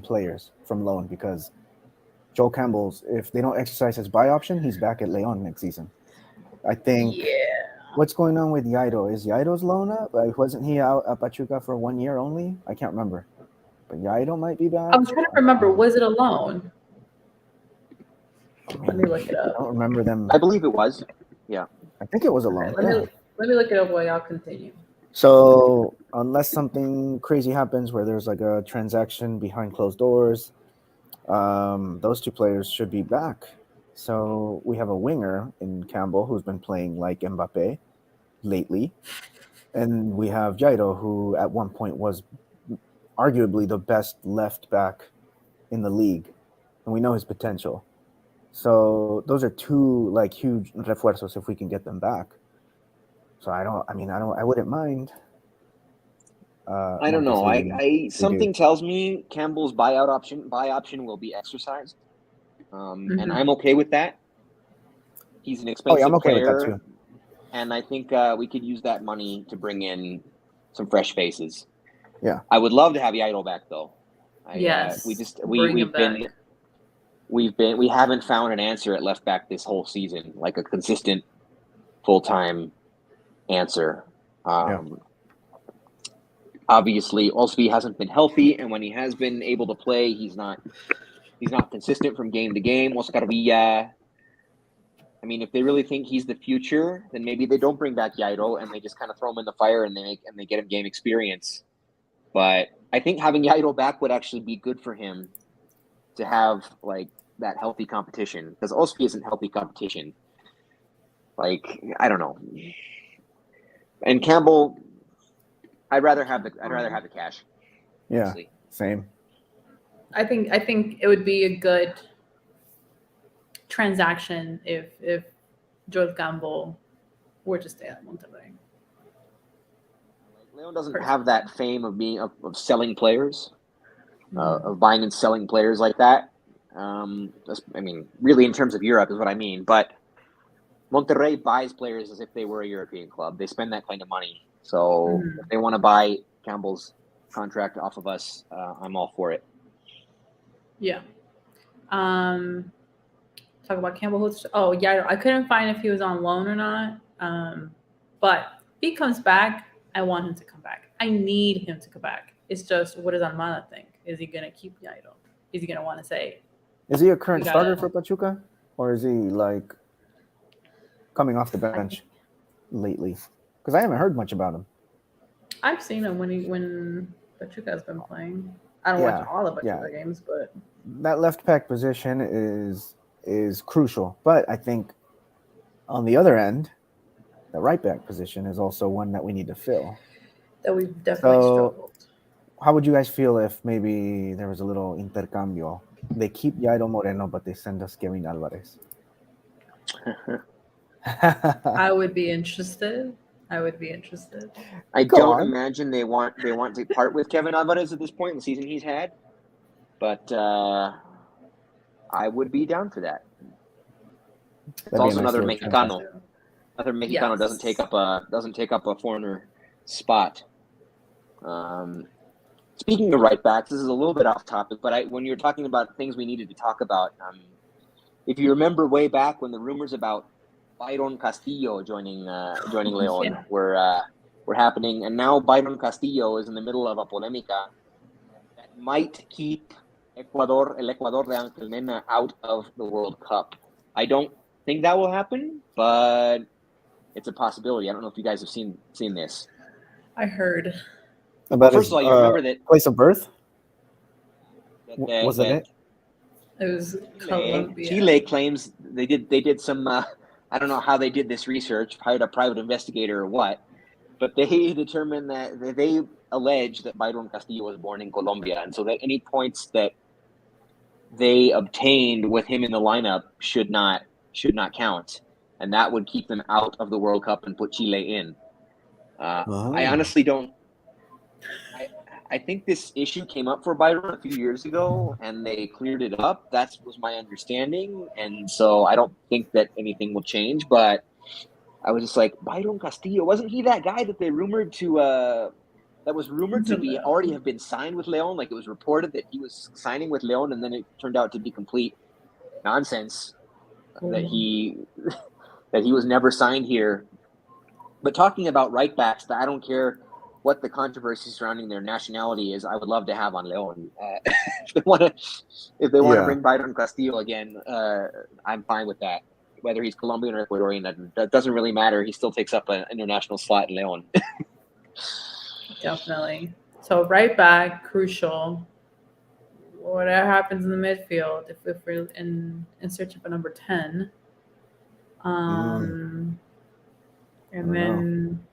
players from loan, because Joel Campbell's, if they don't exercise his buy option, he's back at Leon next season. I think. Yeah. What's going on with Yairo? Is Yairo's loan up? Wasn't he out at Pachuca for 1 year only? I can't remember. But Yairo might be back. I'm trying to remember. Was it a loan? Let me look it up. I don't remember them. I believe it was. Yeah. I think it was a loan. Let me look it up while y'all continue. So unless something crazy happens where there's like a transaction behind closed doors, those two players should be back. So we have a winger in Campbell who's been playing like Mbappe lately. And we have Jairo, who at one point was arguably the best left back in the league. And we know his potential. So those are two like huge refuerzos if we can get them back. So I wouldn't mind. I don't know. Something tells me Campbell's buy option will be exercised. And I'm okay with that. He's an expensive I'm okay player. with that too. And I think we could use that money to bring in some fresh faces. Yeah. I would love to have Yairo back though. Yes. We haven't found an answer at left back this whole season, like a consistent full-time answer. Obviously, Olsby hasn't been healthy, and when he has been able to play, he's not consistent from game to game. I mean, if they really think he's the future, then maybe they don't bring back Yairo and they just kind of throw him in the fire and they get him game experience. But I think having Yairo back would actually be good for him to have like that healthy competition, because Olsby isn't healthy competition. Like, I don't know. And Campbell, I'd rather have the cash. Yeah, honestly. Same. I think it would be a good transaction if Joel Campbell were to stay at Monterrey. Leon doesn't have that fame of being of selling players, of buying and selling players like that. I mean, really, in terms of Europe is what I mean. But Monterrey buys players as if they were a European club. They spend that kind of money. So if they want to buy Campbell's contract off of us, I'm all for it. Yeah. Talk about Campbell. Yeah, I couldn't find if he was on loan or not. But if he comes back, I want him to come back. I need him to come back. It's just, what does Armada think? Is he going to keep Yairo? Is he going to want to say? Is he a current starter for Pachuca? Or is he like coming off the bench lately? Because I haven't heard much about him. I've seen him when Pachuca has been playing. I don't watch all of Pachuca games, but that left back position is crucial. But I think on the other end, the right back position is also one that we need to fill. That we've definitely struggled. How would you guys feel if maybe there was a little intercambio? They keep Jairo Moreno, but they send us Kevin Alvarez. I would be interested. I don't imagine they want to part with Kevin Alvarez at this point in the season he's had, but I would be down for that. It's also another Mexicano. Another Mexicano doesn't take up a foreigner spot. Speaking of right backs, this is a little bit off topic, but when you're talking about things we needed to talk about, if you remember way back when the rumors about Byron Castillo joining Leon were happening, and now Byron Castillo is in the middle of a polemica that might keep el Ecuador de Ángel Mena out of the World Cup. I don't think that will happen, but it's a possibility. I don't know if you guys have seen this. I heard. About First of all, you remember that place of birth? was it? It was Colombia. Chile claims they did some. I don't know how they did this research, hired a private investigator or what, but they determined that they allege that Byron Castillo was born in Colombia, and so that any points that they obtained with him in the lineup should not count, and that would keep them out of the World Cup and put Chile in. I honestly don't. I think this issue came up for Byron a few years ago, and they cleared it up. That was my understanding, and so I don't think that anything will change. But I was just like, Byron Castillo, wasn't he that guy that they rumored to? That was rumored to be already have been signed with Leon. Like it was reported that he was signing with Leon, and then it turned out to be complete nonsense. That he was never signed here. But talking about right backs, I don't care what the controversy surrounding their nationality is. I would love to have on Leon. If they want to bring Byron Castillo again, I'm fine with that. Whether he's Colombian or Ecuadorian, that doesn't really matter. He still takes up an international slot in Leon. Definitely. So right back, crucial. Whatever happens in the midfield, if we're in search of a number 10. And then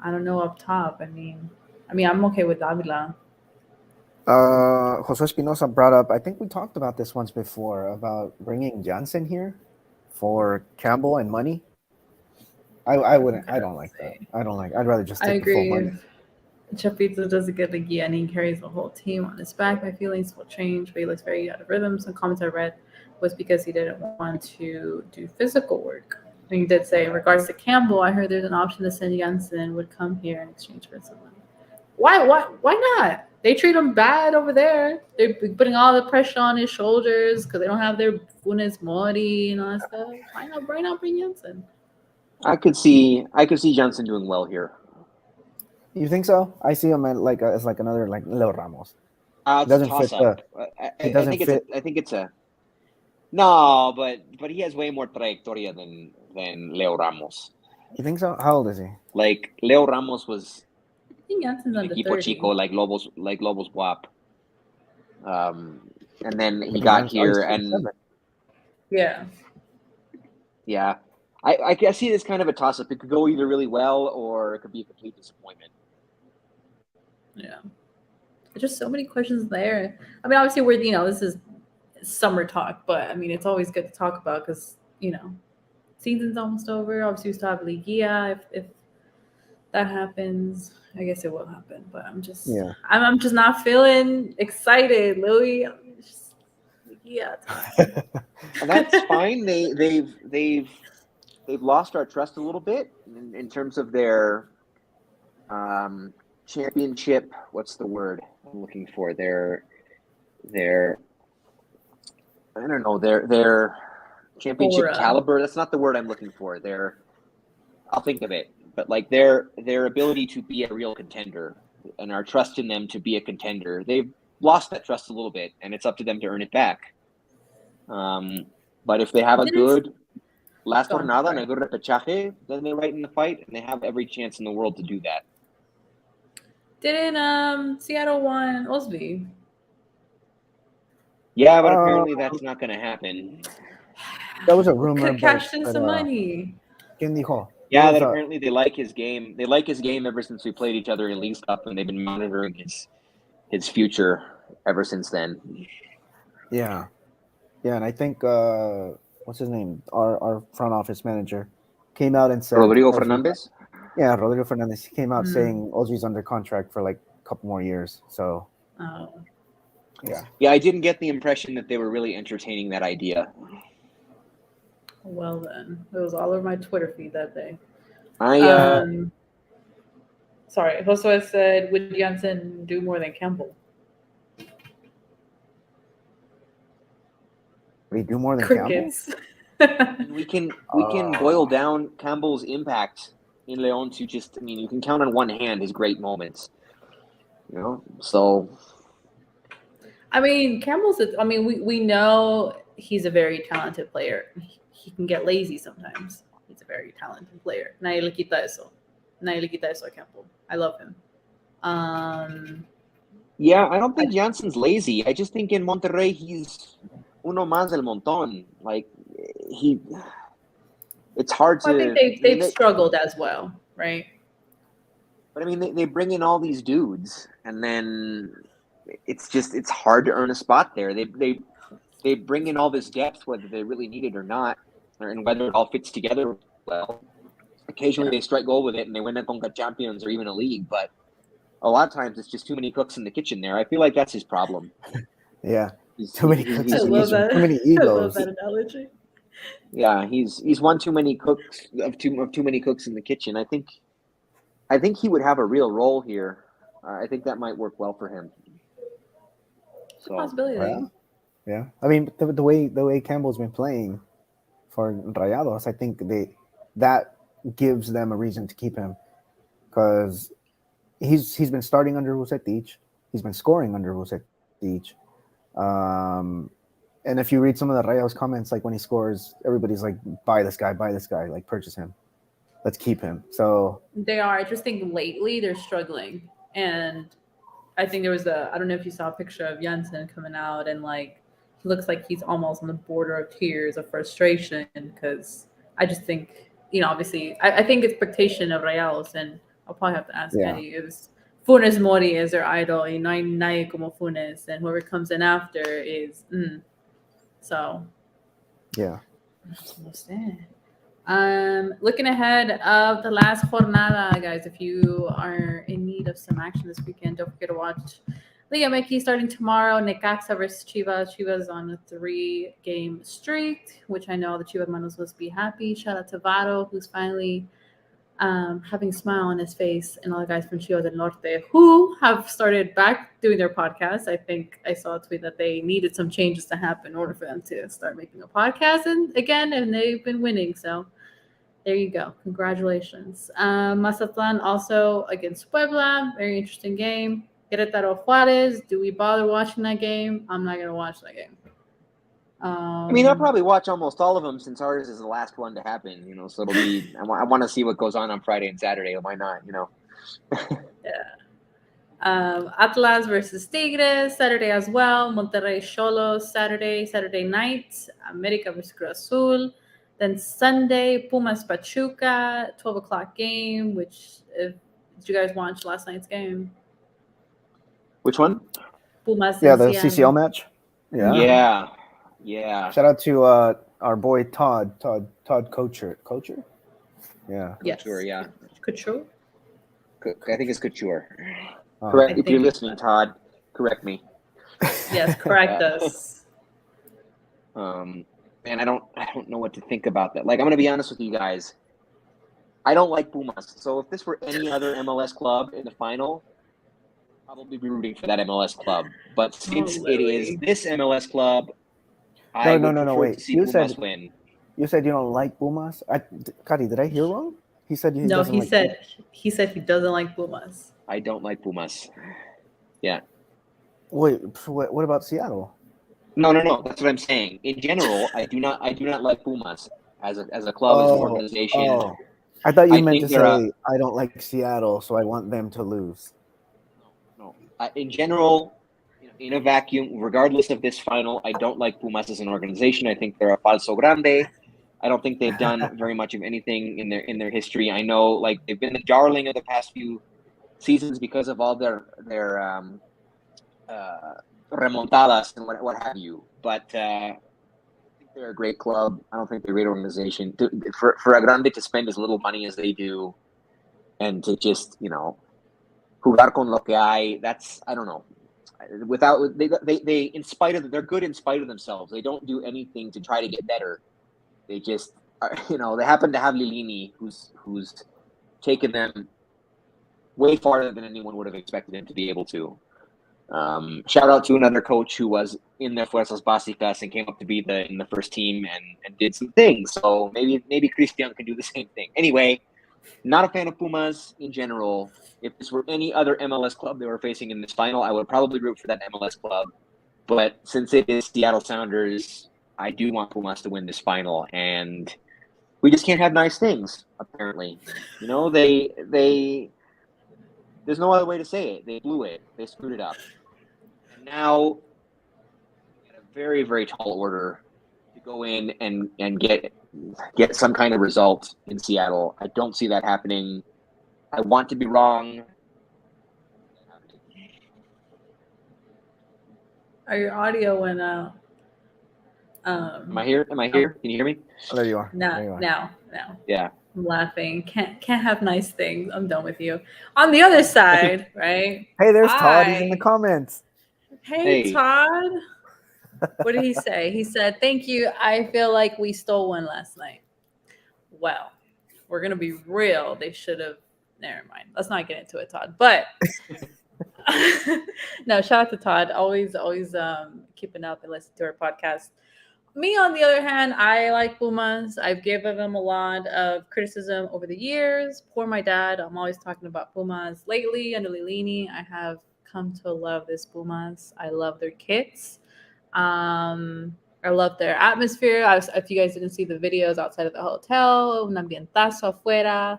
I don't know up top. I mean, I'm okay with Davila. Jose Espinosa brought up, I think we talked about this once before, about bringing Jansen here for Campbell and money. I wouldn't. I don't like that. I'd rather just take the full money. Chapito doesn't get the gear and he carries the whole team on his back. My feelings will change, but he looks very out of rhythm. Some comments I read was because he didn't want to do physical work. And he did say, in regards to Campbell, I heard there's an option to send Jansen would come here in exchange for someone. Why not? They treat him bad over there. They're putting all the pressure on his shoulders because they don't have their Funes Mori and all that stuff. Why not bring Jansen? I could see Jansen doing well here. You think so? I see him as like another like Leo Ramos. It doesn't fit. I think it's a no, but he has way more trayectoria than Leo Ramos. You think so? How old is he? Like Leo Ramos was I think Jansen's under 30. Chico, like Lobos Guap. And then he got here and yeah. I see this kind of a toss-up. It could go either really well or it could be a complete disappointment. Yeah. There's just so many questions there. I mean, obviously, this is summer talk, but, it's always good to talk about because, season's almost over. Obviously, we still have Liguilla. If that happens, I guess it will happen. But I'm just not feeling excited, Louis. Liguilla. And that's fine. They've lost our trust a little bit in terms of their championship. What's the word I'm looking for? Their I don't know, their championship caliber. That's not the word I'm looking for. I'll think of it. But like their ability to be a real contender and our trust in them to be a contender, they've lost that trust a little bit, and it's up to them to earn it back. But if they have a good last jornada and a good repechaje, then they're right in the fight, and they have every chance in the world to do that. Didn't Seattle want Osby? Yeah, but apparently that's not going to happen. That was a rumor. Could cash in some money. ¿Quién dijo? Yeah, that apparently they like his game. They like his game ever since we played each other in Leagues Cup, and they've been monitoring his future ever since then. Yeah, and I think what's his name? Our front office manager came out and said Rodrigo Fernandez. Yeah, Rodrigo Fernandez. He came out saying Ozzy's under contract for like a couple more years. So. Yeah, I didn't get the impression that they were really entertaining that idea. Well then, it was all over my Twitter feed that day. sorry, Josue said, would Janssen do more than Campbell? Would he do more than Campbell? Crickets. We can boil down Campbell's impact in León to just, I mean, you can count on one hand his great moments. You know, so I mean, we know he's a very talented player. He can get lazy sometimes. He's a very talented player. Nadie le quita eso a Campbell. I love him. yeah, I don't think Janssen's lazy. I just think in Monterrey he's uno más del montón. Like it's hard to. I think they've struggled as well, right? But I mean, they bring in all these dudes, and then it's hard to earn a spot there. They bring in all this depth, whether they really need it or not, and whether it all fits together well. Occasionally they strike gold with it, and they win a Conca Champions or even a league. But a lot of times it's just too many cooks in the kitchen there. I feel like that's his problem. Yeah, too many cooks. I love that. Too many egos. I love that analogy. Yeah, he's one too many cooks of too many cooks in the kitchen. I think he would have a real role here. I think that might work well for him. It's a possibility. Yeah. I mean, the way Campbell's been playing for Rayados, I think that gives them a reason to keep him, because he's been starting under Vucetich. He's been scoring under Vucetich. And if you read some of the Rayados comments, like when he scores, everybody's like, buy this guy, like purchase him. Let's keep him. So they are. I just think lately they're struggling. And I think there was I don't know if you saw a picture of Janssen coming out, and like he looks like he's almost on the border of tears of frustration, because I just think, obviously, I think expectation of Rayados, and I'll probably have to ask Eddie, it was Funes Mori as their idol, y no hay nadie como Funes, and whoever comes in after is so. Yeah. Looking ahead of the last jornada, guys, if you are in need of some action this weekend, don't forget to watch Liga MX starting tomorrow. Necaxa versus Chivas. Chivas on a 3-game streak, which I know the Chivas Manos must be happy. Shout out to Varo, who's finally having a smile on his face, and all the guys from Chivas del Norte who have started back doing their podcast. I think I saw a tweet that they needed some changes to happen in order for them to start making a podcast and they've been winning. So there you go. Congratulations. Mazatlan also against Puebla. Very interesting game. Querétaro Juárez. Do we bother watching that game? I'm not going to watch that game. I mean, I'll probably watch almost all of them since ours is the last one to happen, so it'll be, I want to see what goes on Friday and Saturday. Why not, Yeah. Atlas versus Tigres, Saturday as well. Monterrey Xolos, Saturday night. America versus Cruz Azul. Then Sunday, Pumas Pachuca, 12 o'clock game, did you guys watch last night's game? Which one? Pumas. Yeah, the CCL match. Yeah. Shout out to our boy Todd Couture. Yeah. Yes. Couture, yeah. Couture? I think it's Couture. Correct. If you're listening, Todd, correct me. Yes, correct us. Man, I don't know what to think about that. Like, I'm gonna be honest with you guys. I don't like Pumas. So if this were any other MLS club in the final, I'd probably be rooting for that MLS club. But since it is this MLS club, I would prefer wait. to see Pumas win. You said you don't like Pumas? Kari, did I hear wrong? He said he doesn't like Pumas. He said he doesn't like Pumas. I don't like Pumas. Yeah. Wait, what about Seattle? No. That's what I'm saying. In general, I do not like Pumas as a club, as an organization. Oh. I thought you meant to say I don't like Seattle, so I want them to lose. No. In general, in a vacuum, regardless of this final, I don't like Pumas as an organization. I think they're a falso grande. I don't think they've done very much of anything in their history. I know, like, they've been the darling of the past few seasons because of all their remontadas and what have you. But I think they're a great club. I don't think they're a great organization. For a grande to spend as little money as they do, and to just jugar con lo que hay. That's, I don't know. Without they in spite of, they're good in spite of themselves. They don't do anything to try to get better. They just are, they happen to have Lilini, who's taken them way farther than anyone would have expected him to be able to. Shout out to another coach who was in the Fuerzas Básicas and came up to be in the first team and did some things. So maybe Christian can do the same thing. Anyway, not a fan of Pumas in general. If this were any other MLS club they were facing in this final, I would probably root for that MLS club. But since it is Seattle Sounders, I do want Pumas to win this final, and we just can't have nice things. Apparently, they there's no other way to say it. They blew it. They screwed it up, and now a very, very tall order to go in and get some kind of result in Seattle. I don't see that happening. I want to be wrong. Your audio went out. Am I here? Can you hear me? Oh, there you are. Now. Yeah. I'm laughing. Can't have nice things. I'm done with you. On the other side, right? Hey, there's Todd. He's in the comments. Hey, Todd. What did he say? He said, "Thank you. I feel like we stole one last night." Well, we're gonna be real. They should have. Never mind. Let's not get into it, Todd. But no, shout out to Todd. Always keeping up and listening to our podcast. Me, on the other hand, I like Pumas. I've given them a lot of criticism over the years. Poor my dad. I'm always talking about Pumas. Lately, under Lilini, I have come to love this Pumas. I love their kits. I love their atmosphere. If you guys didn't see the videos outside of the hotel, un ambientazo afuera.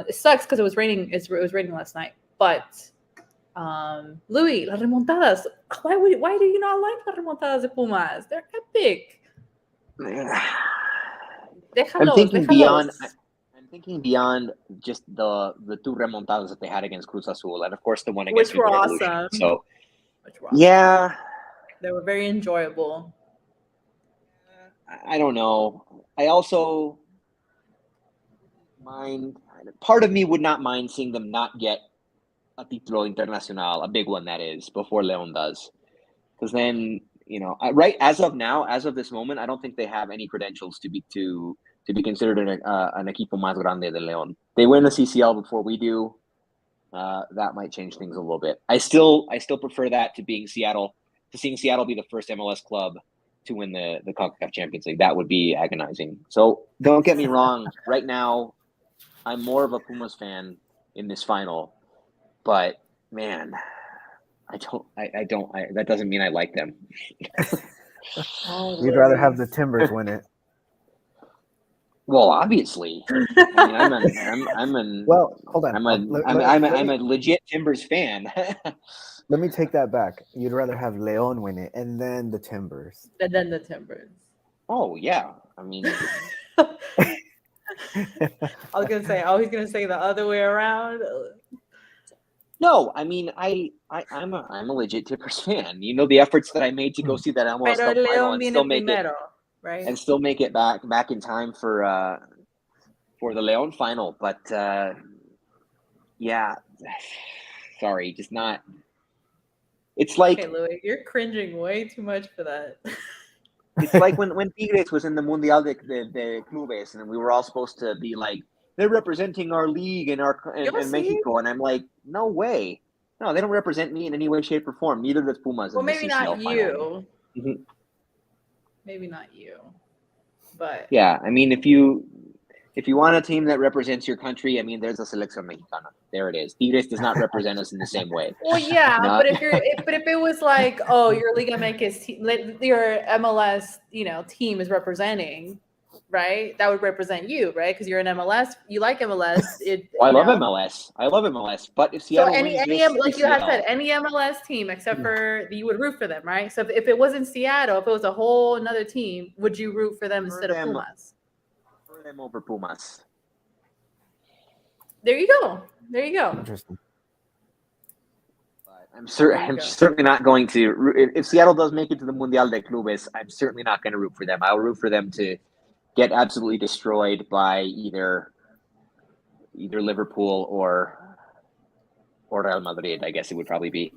It sucks because it was raining. It was raining last night. But Louis, las remontadas. Why do you not like las remontadas de Pumas? They're epic. I'm thinking beyond just the two remontadas that they had against Cruz Azul, and of course the one against which were Revolution. awesome. So, yeah, they were very enjoyable. I don't know. I also mind. Part of me would not mind seeing them not get a título internacional, a big one that is, before León does, because then right as of now, as of this moment, I don't think they have any credentials to be considered an equipo más grande de León. They win the CCL before we do. That might change things a little bit. I still prefer that to seeing Seattle be the first MLS club to win the CONCACAF Champions League. That would be agonizing. So don't get me wrong. Right now, I'm more of a Pumas fan in this final, but man, that doesn't mean I like them. You'd rather have the Timbers win it. Well, obviously. Well, hold on. I'm a legit Timbers fan. Let me take that back. You'd rather have León win it and then the Timbers. And then the Timbers. Oh yeah. I mean, I was gonna say the other way around. No, I mean I'm a legit Timbers fan. The efforts that I made to go see that MLS Cup final and still make it, right? And still make it back in time for the León final. But yeah, sorry, just not. It's like, okay, Louis, you're cringing way too much for that. It's like when Tigres was in the Mundial de Clubes, and we were all supposed to be like, they're representing our league and Mexico, and I'm like, no way, no, they don't represent me in any way, shape, or form. Neither does Pumas. Well, maybe not you. Mm-hmm. Maybe not you, but yeah, I mean, if you want a team that represents your country, I mean, there's a Selección Mexicana. There it is. Tigres does not represent us in the same way. Well, yeah, but if it was like, oh, your Liga MX your MLS, team is representing, right? That would represent you, right? Because you're an MLS. You like MLS. I love MLS. I love MLS. But if Seattle any like you had said, any MLS team except for you would root for them, right? So if it wasn't Seattle, if it was a whole another team, would you root for them instead of Pumas? Them over Pumas. There you go. Interesting. But I'm certainly not going to. If Seattle does make it to the Mundial de Clubes, I'm certainly not going to root for them. I'll root for them to get absolutely destroyed by either Liverpool or Real Madrid. I guess it would probably be.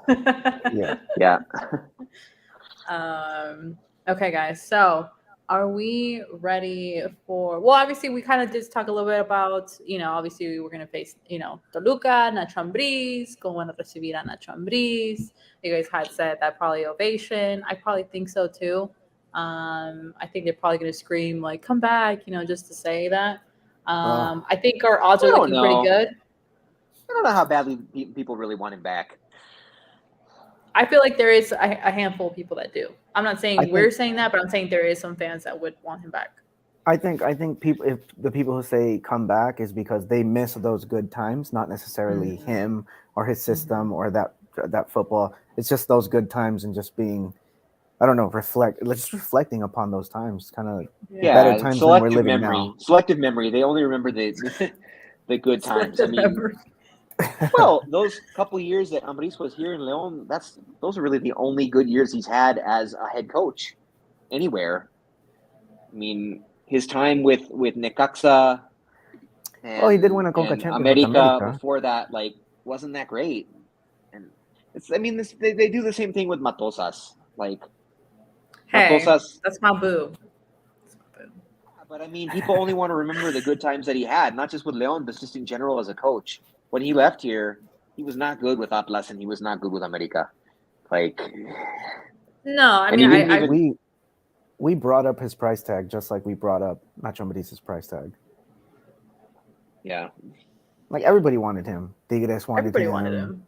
Yeah. Okay, guys. So Are we ready for? Well, obviously, we kind of did talk a little bit about, obviously, we're going to face, Toluca, Nacho Ambriz, going to recibir a Nacho Ambriz. You guys had said that probably ovation. I probably think so too. I think they're probably going to scream, like, come back, just to say that. I think our odds I are don't looking pretty know. good. I don't know how badly people really want him back. I feel like there is a handful of people that do. I'm not saying we're saying that, but I'm saying there is some fans that would want him back. I think people, if the people who say come back is because they miss those good times, not necessarily him or his system or that football. It's just those good times and just being, I don't know, reflecting upon those times, kind of better times than we're living now. Selective memory. They only remember the good times. I mean, well, those couple years that Ambriz was here in León, those are really the only good years he's had as a head coach anywhere. I mean, his time with Necaxa and, he did win a Conca Champions with America before that, like, wasn't that great. And they do the same thing with Matosas. Like, Matosas, that's my boo. But I mean, people only want to remember the good times that he had, not just with León, but just in general as a coach. When he left here, he was not good with Atlas and he was not good with America. Like, no, I mean, we brought up his price tag just like we brought up Nacho Ambriz's price tag. Yeah, like everybody wanted him. Tigres wanted him.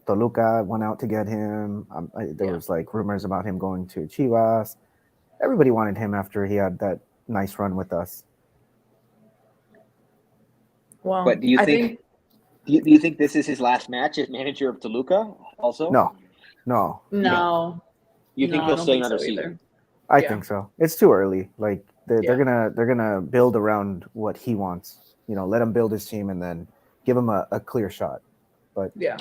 Toluca went out to get him. There was like rumors about him going to Chivas. Everybody wanted him after he had that nice run with us. Well, but do you think this is his last match as manager of Toluca? Also, no. You think he'll stay another season? I think so. It's too early. Like they're gonna build around what he wants. Let him build his team and then give him a clear shot. But yeah.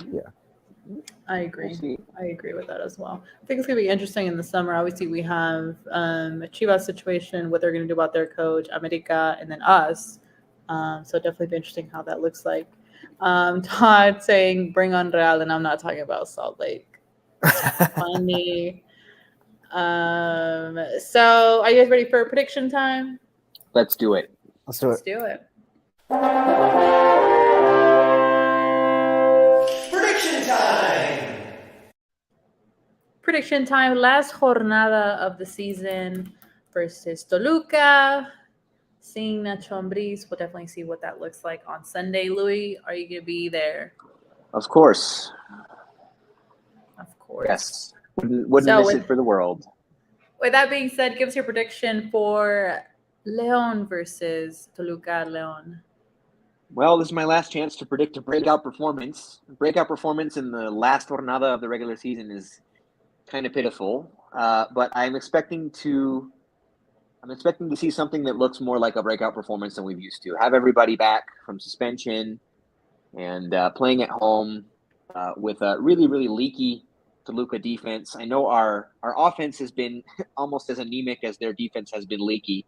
I agree. I agree with that as well. I think it's going to be interesting in the summer. Obviously, we have a Chivas situation, what they're going to do about their coach, America, and then us. So definitely be interesting how that looks like. Todd saying, bring on Real, and I'm not talking about Salt Lake. Funny. So are you guys ready for prediction time? Let's do it. Let's do it. Prediction time. Last jornada of the season versus Toluca. Seeing Nacho Ambriz. We'll definitely see what that looks like on Sunday. Louis, are you going to be there? Of course. Yes. Wouldn't miss it for the world. With that being said, give us your prediction for León versus Toluca León. Well, this is my last chance to predict a breakout performance. Breakout performance in the last jornada of the regular season is kind of pitiful, but I'm expecting to see something that looks more like a breakout performance than we've used to. Have everybody back from suspension and playing at home with a really, really leaky Toluca defense. I know our offense has been almost as anemic as their defense has been leaky.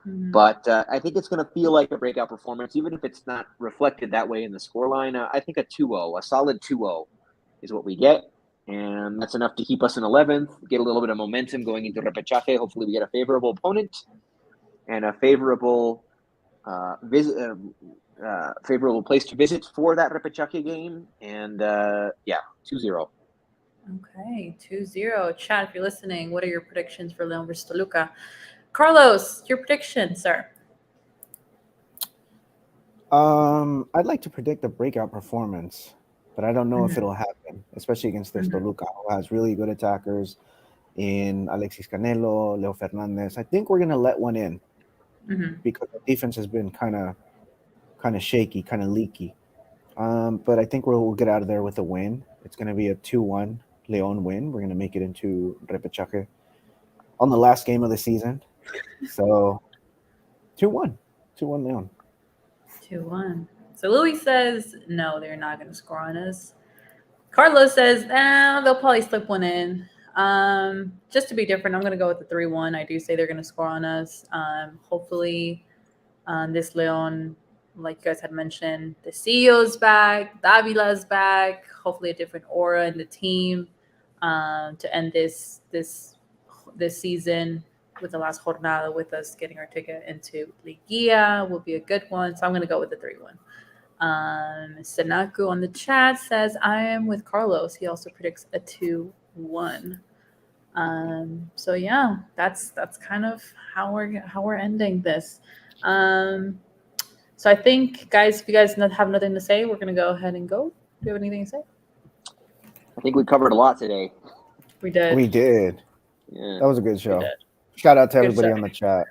But I think it's going to feel like a breakout performance, even if it's not reflected that way in the scoreline. I think a 2-0, a solid 2-0 is what we get. And that's enough to keep us in 11th, get a little bit of momentum going into repechaje. Hopefully we get a favorable opponent and a favorable favorable place to visit for that repechaje game. And 2-0. Okay, 2-0. Chat, if you're listening, what are your predictions for León versus Toluca? Carlos, your prediction, sir. I'd like to predict a breakout performance, but I don't know if it'll happen, especially against this Toluca, who has really good attackers in Alexis Canelo, Leo Fernandez. I think we're going to let one in because the defense has been kind of shaky, kind of leaky. But I think we'll get out of there with a win. It's going to be a 2-1 León win. We're going to make it into repechaje on the last game of the season. So 2-1 León. 2-1. So Louis says no, they're not going to score on us. Carlos says they'll probably slip one in. Just to be different, I'm going to go with the 3-1. I do say they're going to score on us. Hopefully, this León, like you guys had mentioned, the CEO's back, Davila's back. Hopefully, a different aura in the team to end this season. with the last jornada with us getting our ticket into Liguilla will be a good one. So I'm going to go with the 3-1. Sanaku on the chat says, I am with Carlos. He also predicts a 2-1. So yeah, that's kind of how we're ending this. So I think, guys, if you guys have nothing to say, we're going to go ahead and go. Do you have anything to say? I think we covered a lot today. We did. We did. Yeah. That was a good show. did. Shout out to Good everybody show. on the chat.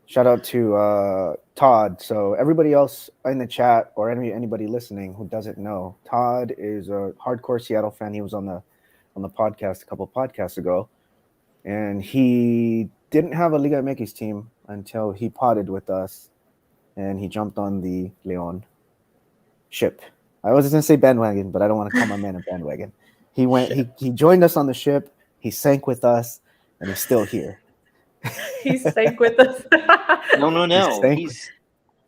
Shout out to Todd. So everybody else in the chat or anybody listening who doesn't know, Todd is a hardcore Seattle fan. He was on the podcast a couple podcasts ago, and he didn't have a Liga MX team until he potted with us, and he jumped on the Leon ship. I was going to say bandwagon, but I don't want to call my man a bandwagon. He went. He joined us on the ship. He sank with us, and he's still here. He sank with us. No.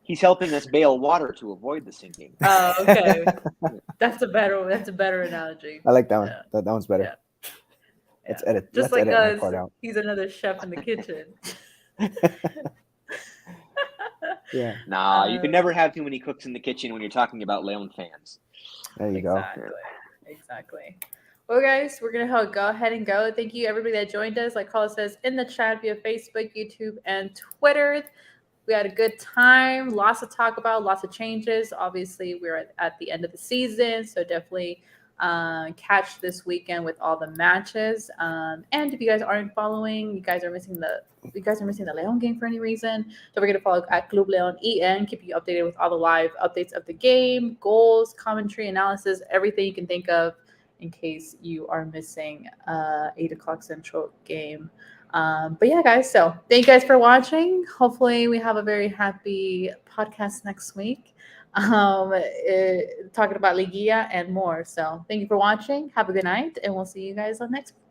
He's helping us bail water to avoid the sinking. Oh, okay. That's a better analogy. I like that one. Yeah. That one's better. Yeah. Let's edit. Just let's like edit us, that part out. he's another chef in the kitchen. Yeah. Nah, you can never have too many cooks in the kitchen when you're talking about Leon fans. There you Exactly. Well, guys, we're going to go ahead and go. Thank you, everybody that joined us. Like Carlos says, in the chat via Facebook, YouTube, and Twitter. We had a good time. Lots to talk about, lots of changes. Obviously, we're at the end of the season, so definitely catch this weekend with all the matches. And if you guys aren't following, you guys are missing the Leon game for any reason, don't forget to follow at Club Leon EN. Keep you updated with all the live updates of the game, goals, commentary, analysis, everything you can think of in case you are missing 8 o'clock Central game. But yeah, guys, so thank you guys for watching. Hopefully we have a very happy podcast next week, talking about Liguilla and more. So thank you for watching. Have a good night, and we'll see you guys on next week.